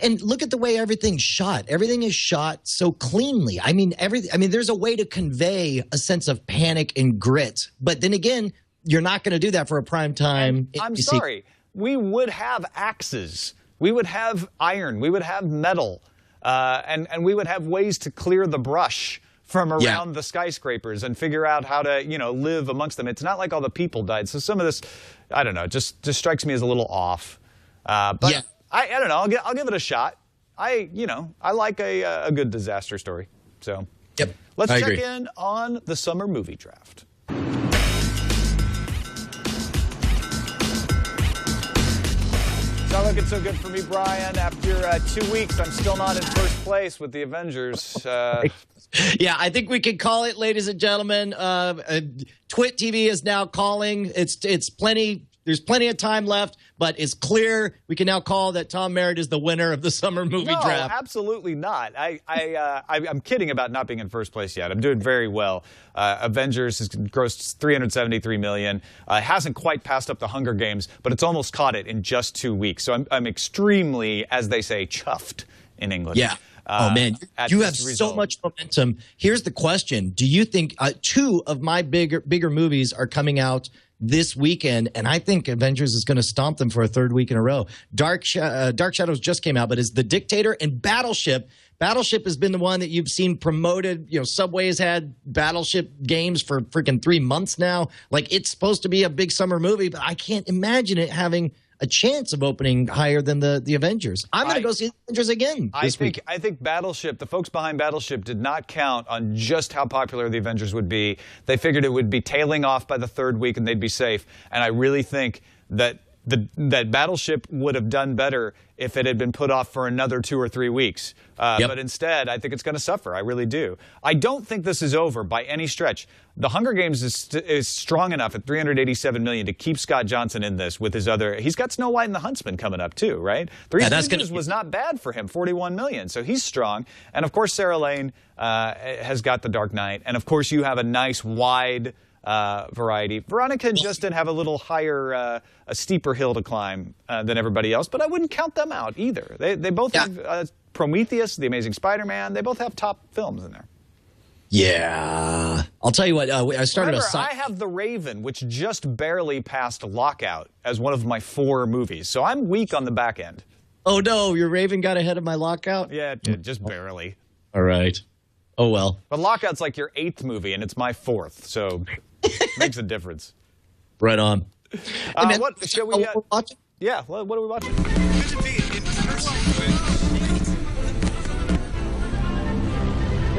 And look at the way everything's shot. Everything is shot so cleanly. I mean, there's a way to convey a sense of panic and grit, but then again, you're not going to do that for a prime time. I'm sorry. We would have axes. We would have iron. We would have metal. And we would have ways to clear the brush from around the skyscrapers and figure out how to, live amongst them. It's not like all the people died. So some of this, I don't know, just strikes me as a little off. But I don't know. I'll give it a shot. I like a good disaster story. So let's check in on the summer movie draft. Not looking so good for me, Brian. After 2 weeks, I'm still not in first place with the Avengers. Yeah, I think we can call it, ladies and gentlemen. Twit TV is now calling. It's plenty. There's plenty of time left, but it's clear we can now call that Tom Merritt is the winner of the summer movie draft. No, absolutely not. I'm kidding about not being in first place yet. I'm doing very well. Avengers has grossed $373 million. It hasn't quite passed up the Hunger Games, but it's almost caught it in just 2 weeks. So I'm extremely, as they say, chuffed in English. Yeah. Oh, man, you have so much momentum. Here's the question. Do you think two of my bigger movies are coming out this weekend, and I think Avengers is going to stomp them for a third week in a row. Dark Shadows just came out, but it's The Dictator and Battleship. Battleship has been the one that you've seen promoted. You know, Subway's had Battleship games for freaking 3 months now. Like, it's supposed to be a big summer movie, but I can't imagine it having a chance of opening higher than the Avengers. I'm going to go see the Avengers again this week. I think Battleship, the folks behind Battleship did not count on just how popular the Avengers would be. They figured it would be tailing off by the third week and they'd be safe. And I really think that that Battleship would have done better if it had been put off for another 2 or 3 weeks. But instead, I think it's going to suffer. I really do. I don't think this is over by any stretch. The Hunger Games is strong enough at $387 million to keep Scott Johnson in this with his other. He's got Snow White and the Huntsman coming up too, right? Three Stooges was not bad for him, $41 million. So he's strong. And of course, Sarah Lane has got The Dark Knight. And of course, you have a nice wide variety. Veronica and Justin have a little higher, a steeper hill to climb than everybody else, but I wouldn't count them out either. They both have Prometheus, The Amazing Spider-Man. They both have top films in there. Yeah. I'll tell you what, I started I have The Raven, which just barely passed Lockout as one of my 4 movies, so I'm weak on the back end. Oh, no, your Raven got ahead of my Lockout? Yeah, it did, just barely. All right. Oh, well. But Lockout's like your 8th movie, and it's my 4th, so makes a difference. Right on. What shall we watch? Yeah, what are we watching?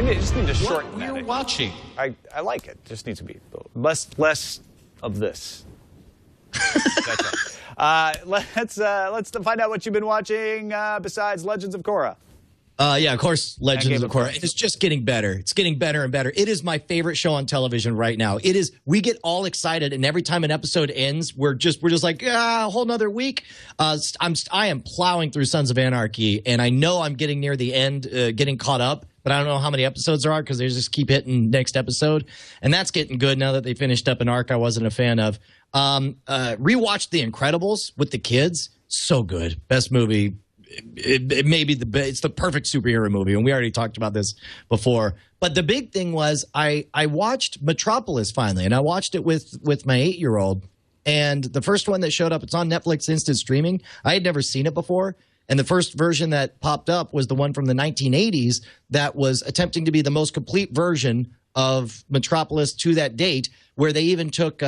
We just need to shorten that. What are you watching? I like it. Just needs to be less of this. That's right. Let's find out what you've been watching besides Legends of Korra. Yeah, of course, Legends of Korra. It's just getting better. It's getting better and better. It is my favorite show on television right now. It is. We get all excited, and every time an episode ends, we're just like, a whole nother week. I am plowing through Sons of Anarchy, and I know I'm getting near the end, getting caught up. But I don't know how many episodes there are because they just keep hitting next episode, and that's getting good now that they finished up an arc I wasn't a fan of. Rewatched The Incredibles with the kids. So good. Best movie. It may be it's the perfect superhero movie, and we already talked about this before. But the big thing was I watched Metropolis finally, and I watched it with my 8-year-old. And the first one that showed up, it's on Netflix Instant Streaming. I had never seen it before. And the first version that popped up was the one from the 1980s that was attempting to be the most complete version of Metropolis to that date, where they even took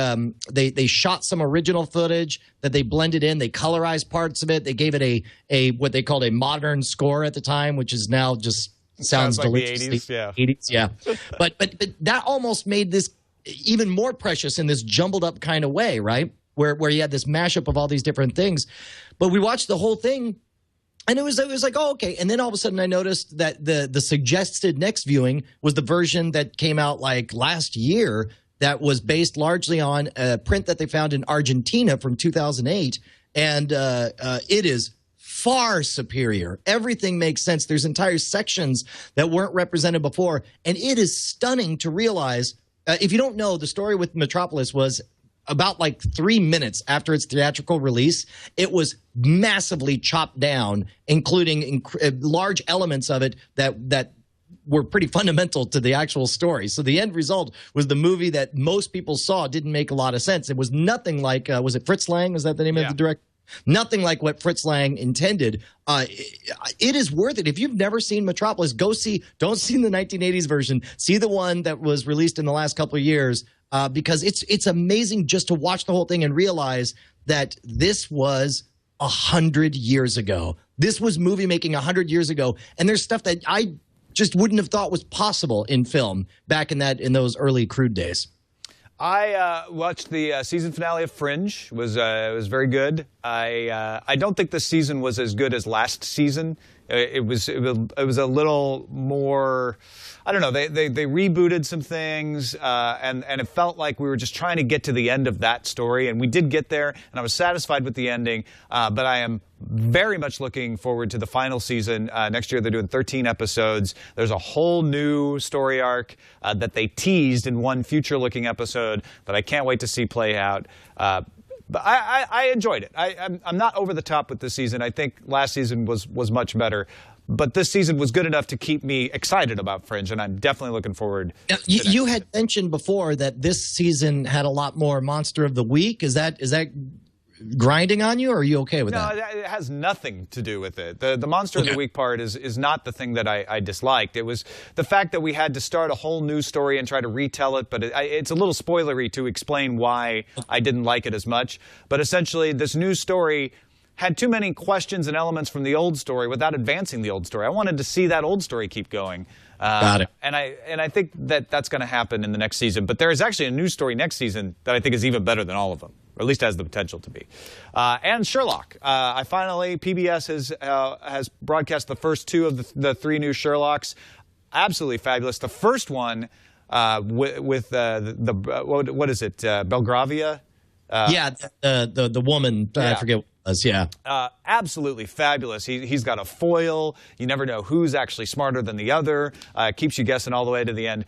they shot some original footage that they blended in. They colorized parts of it. They gave it a what they called a modern score at the time, which is now just sounds like delicious. The 80s, yeah. 80s, yeah. but that almost made this even more precious in this jumbled up kind of way, right? Where you had this mashup of all these different things. But we watched the whole thing. And it was like, oh, okay. And then all of a sudden I noticed that the suggested next viewing was the version that came out like last year that was based largely on a print that they found in Argentina from 2008. And it is far superior. Everything makes sense. There's entire sections that weren't represented before. And it is stunning to realize, if you don't know, the story with Metropolis was about like 3 minutes after its theatrical release, it was massively chopped down, including large elements of it that were pretty fundamental to the actual story. So the end result was the movie that most people saw didn't make a lot of sense. It was nothing like, was it Fritz Lang? Was that the name of the director? Nothing like what Fritz Lang intended. It is worth it. If you've never seen Metropolis, go see. Don't see the 1980s version. See the one that was released in the last couple of years, because it's amazing just to watch the whole thing and realize that this was 100 years ago. This was movie making 100 years ago, and there's stuff that I just wouldn't have thought was possible in film back in those early crude days. I watched the season finale of Fringe. It was very good. I don't think this season was as good as last season. It was a little more. I don't know. They rebooted some things, and it felt like we were just trying to get to the end of that story, and we did get there, and I was satisfied with the ending. But I am very much looking forward to the final season. Next year they're doing 13 episodes. There's a whole new story arc that they teased in one future-looking episode that I can't wait to see play out. But I enjoyed it. I'm not over the top with this season. I think last season was much better. But this season was good enough to keep me excited about Fringe, and I'm definitely looking forward to You had mentioned before that this season had a lot more Monster of the Week. Is that grinding on you, or are you okay with that? No, it has nothing to do with it. The Monster of the Week part is not the thing that I disliked. It was the fact that we had to start a whole new story and try to retell it, but it's a little spoilery to explain why I didn't like it as much. But essentially, this new story had too many questions and elements from the old story without advancing the old story. I wanted to see that old story keep going. Got it. And I think that's going to happen in the next season. But there is actually a new story next season that I think is even better than all of them, or at least has the potential to be. And Sherlock. PBS has broadcast the first two of the three new Sherlocks. Absolutely fabulous. The first one with what is it? Belgravia? The woman. Yeah. I forget. Yeah. Absolutely fabulous. He's got a foil. You never know who's actually smarter than the other. Keeps you guessing all the way to the end.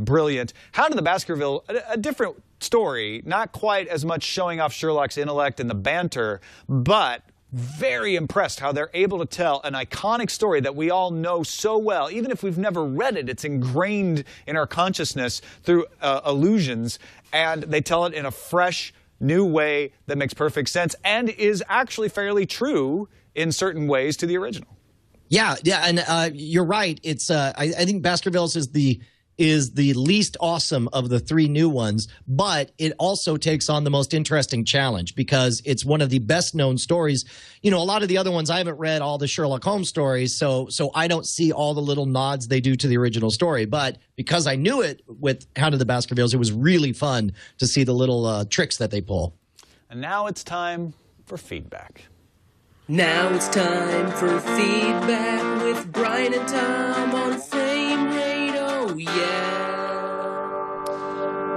Brilliant. Hound of the Baskerville, a different story. Not quite as much showing off Sherlock's intellect and the banter, but very impressed how they're able to tell an iconic story that we all know so well. Even if we've never read it, it's ingrained in our consciousness through allusions, and they tell it in a fresh, new way that makes perfect sense and is actually fairly true in certain ways to the original. Yeah, and you're right. It's I think Baskervilles is the least awesome of the three new ones, but it also takes on the most interesting challenge because it's one of the best known stories. You know, a lot of the other ones I haven't read all the Sherlock Holmes stories, so I don't see all the little nods they do to the original story. But because I knew it with Hound of the Baskervilles, it was really fun to see the little tricks that they pull. And now it's time for feedback. Now it's time for feedback with Brian and Tom on Frame Rate. Oh, yeah.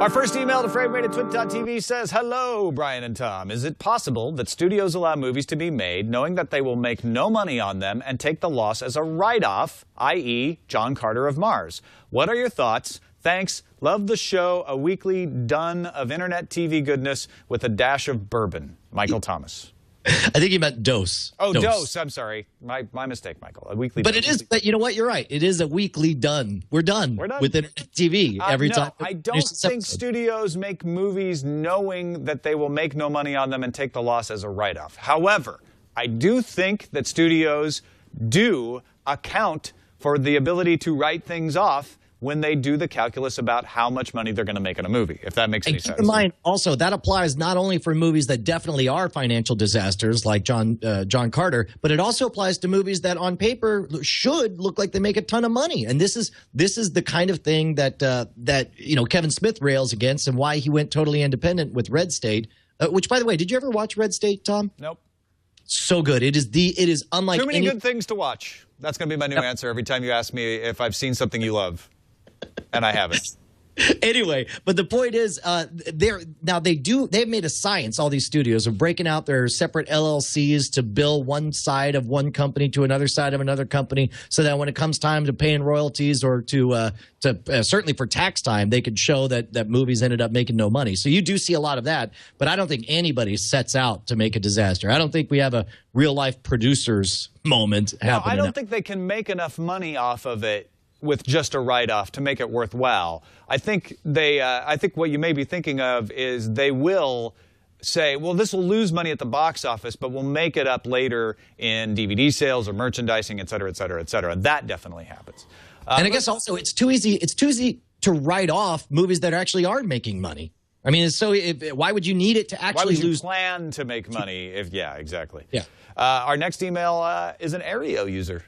Our first email to framerate@twit.tv says, hello, Brian and Tom. Is it possible that studios allow movies to be made knowing that they will make no money on them and take the loss as a write-off, i.e. John Carter of Mars? What are your thoughts? Thanks. Love the show. A weekly done of internet TV goodness with a dash of bourbon. Michael Thomas. I think he meant dose. Oh, dose. I'm sorry. My mistake, Michael. A weekly. But it is. But you know what? You're right. It is a weekly done. We're done with internet TV every time. I don't think studios make movies knowing that they will make no money on them and take the loss as a write-off. However, I do think that studios do account for the ability to write things off when they do the calculus about how much money they're going to make in a movie, if that makes any sense. Keep in mind, also, that applies not only for movies that definitely are financial disasters, like John Carter, but it also applies to movies that on paper should look like they make a ton of money. And this is the kind of thing that Kevin Smith rails against, and why he went totally independent with Red State. Which, by the way, did you ever watch Red State, Tom? Nope. So good. It is unlike too many good things to watch. That's going to be my new answer every time you ask me if I've seen something you love. And I haven't. Anyway, but the point is, they've made a science, all these studios, of breaking out their separate LLCs to bill one side of one company to another side of another company, so that when it comes time to paying royalties or to certainly for tax time, they could show that movies ended up making no money. So you do see a lot of that, but I don't think anybody sets out to make a disaster. I don't think we have a real life producers moment happening. I don't think they can make enough money off of it with just a write-off to make it worthwhile. I think what you may be thinking of is they will say, well, this will lose money at the box office, but we'll make it up later in DVD sales or merchandising, et cetera, et cetera, et cetera. That definitely happens. And I guess also it's too easy to write off movies that actually are making money. I mean, why would you need it to actually lose? Why would you plan to make money? Yeah, exactly. Yeah. Our next email is an Aereo user.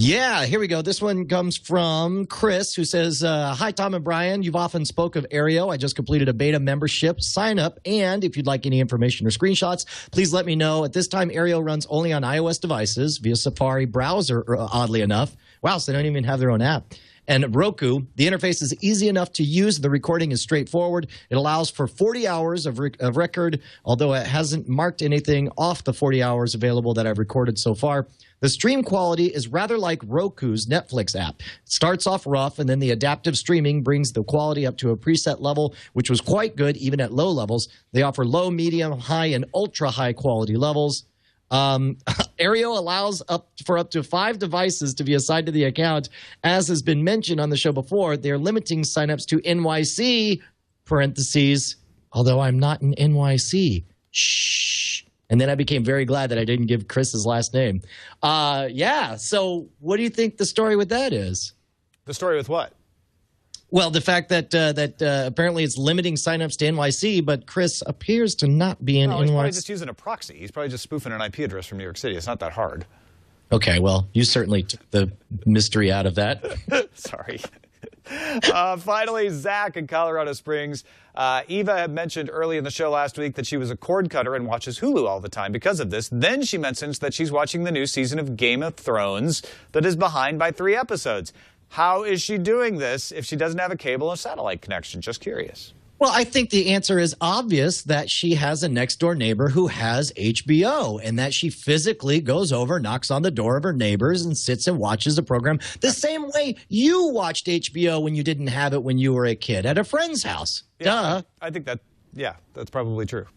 Yeah, here we go. This one comes from Chris, who says, hi, Tom and Brian. You've often spoke of Aereo. I just completed a beta membership sign up. And if you'd like any information or screenshots, please let me know. At this time, Aereo runs only on iOS devices via Safari browser, oddly enough. Wow, so they don't even have their own app. And Roku, the interface is easy enough to use. The recording is straightforward. It allows for 40 hours of record, although it hasn't marked anything off the 40 hours available that I've recorded so far. The stream quality is rather like Roku's Netflix app. It starts off rough, and then the adaptive streaming brings the quality up to a preset level, which was quite good even at low levels. They offer low, medium, high, and ultra high quality levels. Aereo allows up to 5 devices to be assigned to the account. As has been mentioned on the show before, they're limiting signups to NYC, parentheses, although I'm not in NYC. Shh. And then I became very glad that I didn't give Chris's last name. Yeah, so what do you think the story with that is? The story with what? Well, the fact that apparently it's limiting signups to NYC, but Chris appears to not be in NYC. He's probably just using a proxy. He's probably just spoofing an IP address from New York City. It's not that hard. Okay, well, you certainly took the mystery out of that. Sorry. Finally, Zach in Colorado Springs. Eva had mentioned early in the show last week that she was a cord cutter and watches Hulu all the time because of this. Then she mentions that she's watching the new season of Game of Thrones that is behind by 3 episodes. How is she doing this if she doesn't have a cable or satellite connection? Just curious. Well, I think the answer is obvious, that she has a next-door neighbor who has HBO, and that she physically goes over, knocks on the door of her neighbors, and sits and watches the program the same way you watched HBO when you didn't have it when you were a kid at a friend's house. Yeah, Duh. I think that's probably true.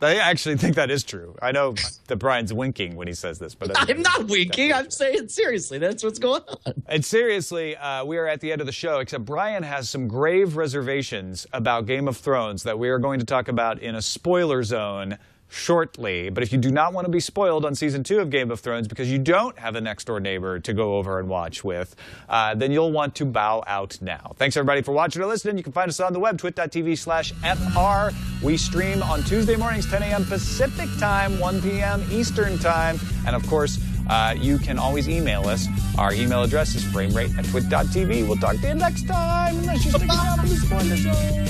I actually think that is true. I know that Brian's winking when he says this, but I'm not winking. I'm saying seriously. That's what's going on. And seriously, we are at the end of the show, except Brian has some grave reservations about Game of Thrones that we are going to talk about in a spoiler zone shortly. But if you do not want to be spoiled on season 2 of Game of Thrones because you don't have a next door neighbor to go over and watch with, then you'll want to bow out now. Thanks everybody for watching or listening. You can find us on the web, twit.tv/FR. We stream on Tuesday mornings, 10 a.m. Pacific time, 1 p.m. Eastern time. And of course, you can always email us. Our email address is framerate@twit.tv. We'll talk to you next time, unless you're sticking around for the spoiler zone.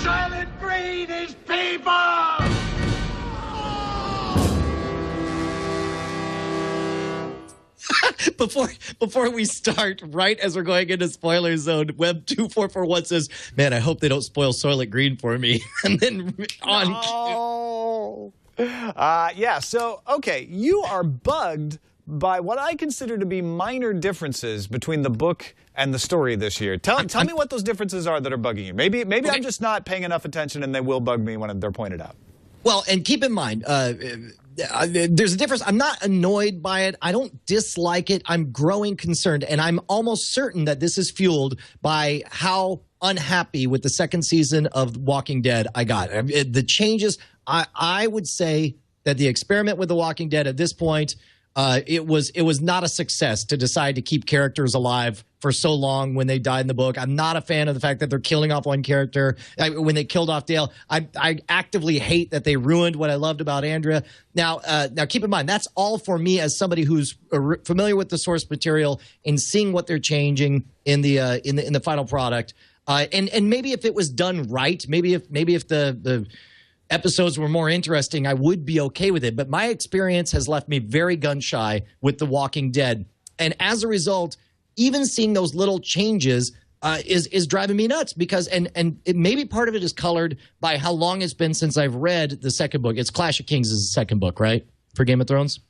Silent breed is people! Before we start, right as we're going into spoiler zone, Web2441 says, "Man, I hope they don't spoil Soylent Green for me." And then on. No. Yeah. So, okay, you are bugged by what I consider to be minor differences between the book and the story this year. Tell me what those differences are that are bugging you. Maybe okay. I'm just not paying enough attention, and they will bug me when they're pointed out. Well, and keep in mind, there's a difference. I'm not annoyed by it. I don't dislike it. I'm growing concerned, and I'm almost certain that this is fueled by how unhappy with the second season of Walking Dead I got. The changes, I would say that the experiment with The Walking Dead at this point, it was not a success to decide to keep characters alive for so long when they died in the book. I'm not a fan of the fact that they're killing off one character. When they killed off Dale, I actively hate that they ruined what I loved about Andrea. Now keep in mind, that's all for me as somebody who's familiar with the source material and seeing what they're changing in the final product. And maybe if it was done right, maybe if the episodes were more interesting, I would be okay with it. But my experience has left me very gun-shy with The Walking Dead. And as a result, even seeing those little changes is driving me nuts because maybe part of it is colored by how long it's been since I've read the second book. It's Clash of Kings is the second book, right? For Game of Thrones?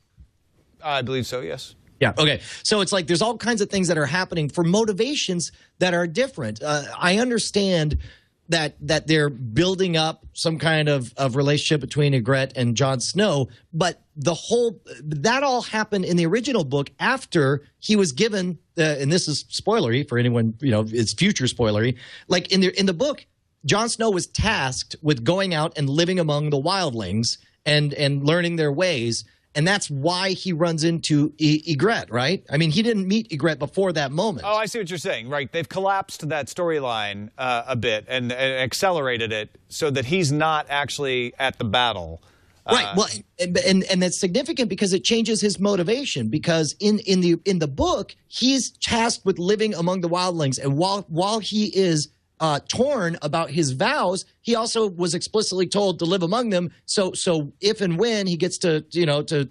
I believe so, yes. Yeah, okay. So it's like there's all kinds of things that are happening for motivations that are different. I understand that they're building up some kind of relationship between Ygritte and Jon Snow, but that all happened in the original book after he was given, and this is spoilery for anyone, it's future spoilery. Like in the book, Jon Snow was tasked with going out and living among the wildlings and learning their ways. And that's why he runs into Ygritte, right? I mean, he didn't meet Ygritte before that moment. Oh, I see what you're saying. Right. They've collapsed that storyline a bit and accelerated it so that he's not actually at the battle. Right. Well, and that's significant because it changes his motivation. Because in the book, he's tasked with living among the wildlings, and while he is torn about his vows, he also was explicitly told to live among them. So if and when he gets to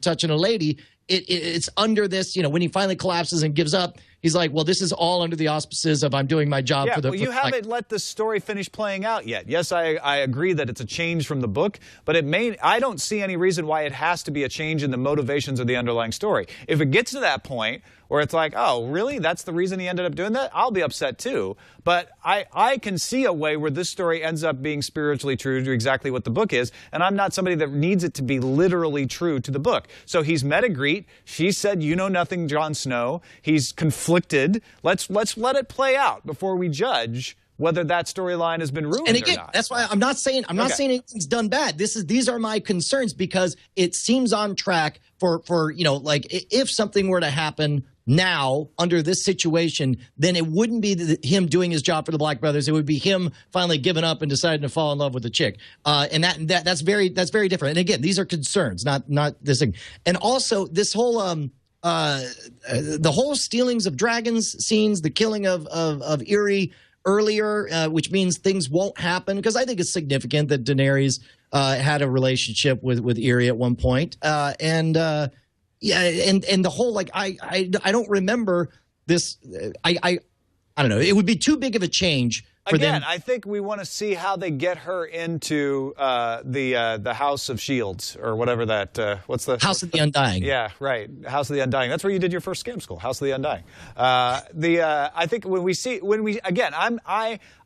touching a lady, it's under this, when he finally collapses and gives up, he's like, well, this is all under the auspices of I'm doing my job for the. Well, you haven't let the story finish playing out yet. Yes, I agree that it's a change from the book, but I don't see any reason why it has to be a change in the motivations of the underlying story. If it gets to that point where it's like, oh, really? That's the reason he ended up doing that? I'll be upset too. But I can see a way where this story ends up being spiritually true to exactly what the book is, and I'm not somebody that needs it to be literally true to the book. So he's met a greet. She said, you know nothing, Jon Snow. He's conflicted. Let's let it play out before we judge whether that storyline has been ruined and again, or not. that's why I'm not saying anything's done bad. These are my concerns because it seems on track for like if something were to happen now under this situation, then it wouldn't be him doing his job for the Black Brothers. It would be him finally giving up and deciding to fall in love with the chick. And that's very different. And again, these are concerns, not this thing. And also this whole the whole stealings of dragons scenes, the killing of Eerie earlier, which means things won't happen, because I think it's significant that Daenerys had a relationship with Eerie at one point, and the whole like I don't remember this. I don't know. It would be too big of a change. Again, I think we want to see how they get her into the House of Shields or whatever that. What's the House of the Undying? Yeah, right. House of the Undying. That's where you did your first scam school. House of the Undying. I think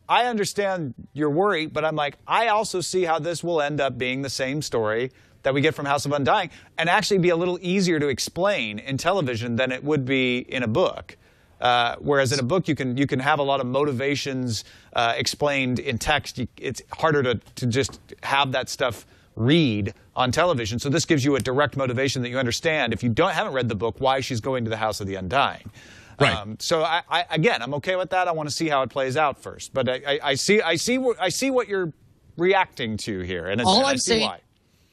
I understand your worry, but I'm like, I also see how this will end up being the same story that we get from House of Undying, and actually be a little easier to explain in television than it would be in a book. Whereas in a book, you can have a lot of motivations explained in text. It's harder to just have that stuff read on television. So this gives you a direct motivation that you understand if you haven't read the book why she's going to the House of the Undying. Right. So again, I'm okay with that. I want to see how it plays out first. But I see what you're reacting to here, and I see why.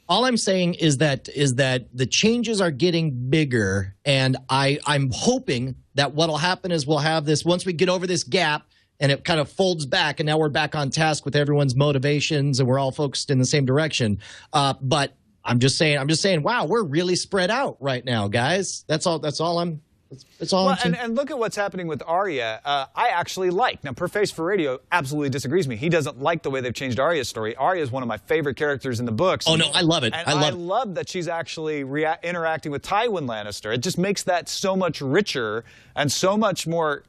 All I'm saying is that the changes are getting bigger, and I'm hoping that what'll happen is we'll have this once we get over this gap and it kind of folds back, and now we're back on task with everyone's motivations and we're all focused in the same direction. But I'm just saying, wow, we're really spread out right now, guys. That's all I'm saying. And look at what's happening with Arya. I actually like. Now, Perface for Radio absolutely disagrees with me. He doesn't like the way they've changed Arya's story. Arya is one of my favorite characters in the books. Oh, no, I love it. And I love that she's actually interacting with Tywin Lannister. It just makes that so much richer and so much more,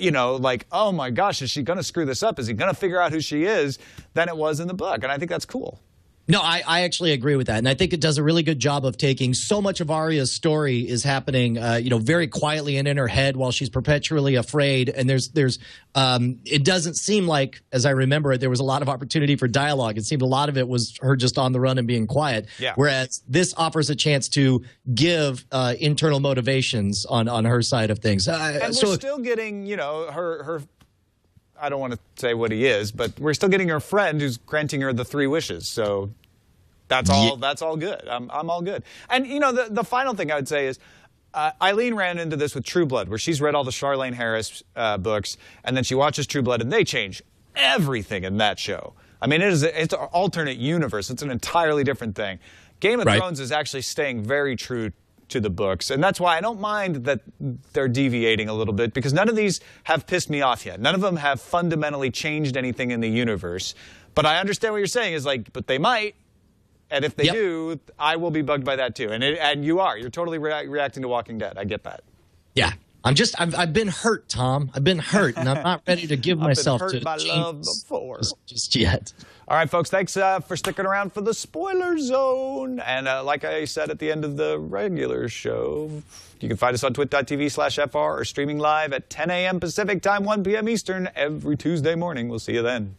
like, oh my gosh, is she going to screw this up? Is he going to figure out who she is? Than it was in the book. And I think that's cool. No, I actually agree with that, and I think it does a really good job of taking so much of Arya's story is happening, very quietly and in her head while she's perpetually afraid. And it doesn't seem like, as I remember it, there was a lot of opportunity for dialogue. It seemed a lot of it was her just on the run and being quiet. Yeah. Whereas this offers a chance to give internal motivations on her side of things. And we're still getting, her. I don't want to say what he is, but we're still getting her friend who's granting her the 3 wishes. So that's all. Yeah. That's all good. I'm all good. And the final thing I would say is, Eileen ran into this with True Blood, where she's read all the Charlaine Harris books, and then she watches True Blood, and they change everything in that show. I mean, it's an alternate universe. It's an entirely different thing. Game of Thrones is actually staying very true to the books, and that's why I don't mind that they're deviating a little bit, because none of these have pissed me off yet. None of them have fundamentally changed anything in the universe. But I understand what you're saying is like, but they might, and if they do, I will be bugged by that too. And you're totally reacting to Walking Dead. I get that. Yeah. I've been hurt, Tom. I've been hurt, and I'm not ready to give myself to by love before. Just yet. All right, folks, thanks for sticking around for the spoiler zone. And like I said at the end of the regular show, you can find us on twit.tv/FR or streaming live at 10 a.m. Pacific time, 1 p.m. Eastern every Tuesday morning. We'll see you then.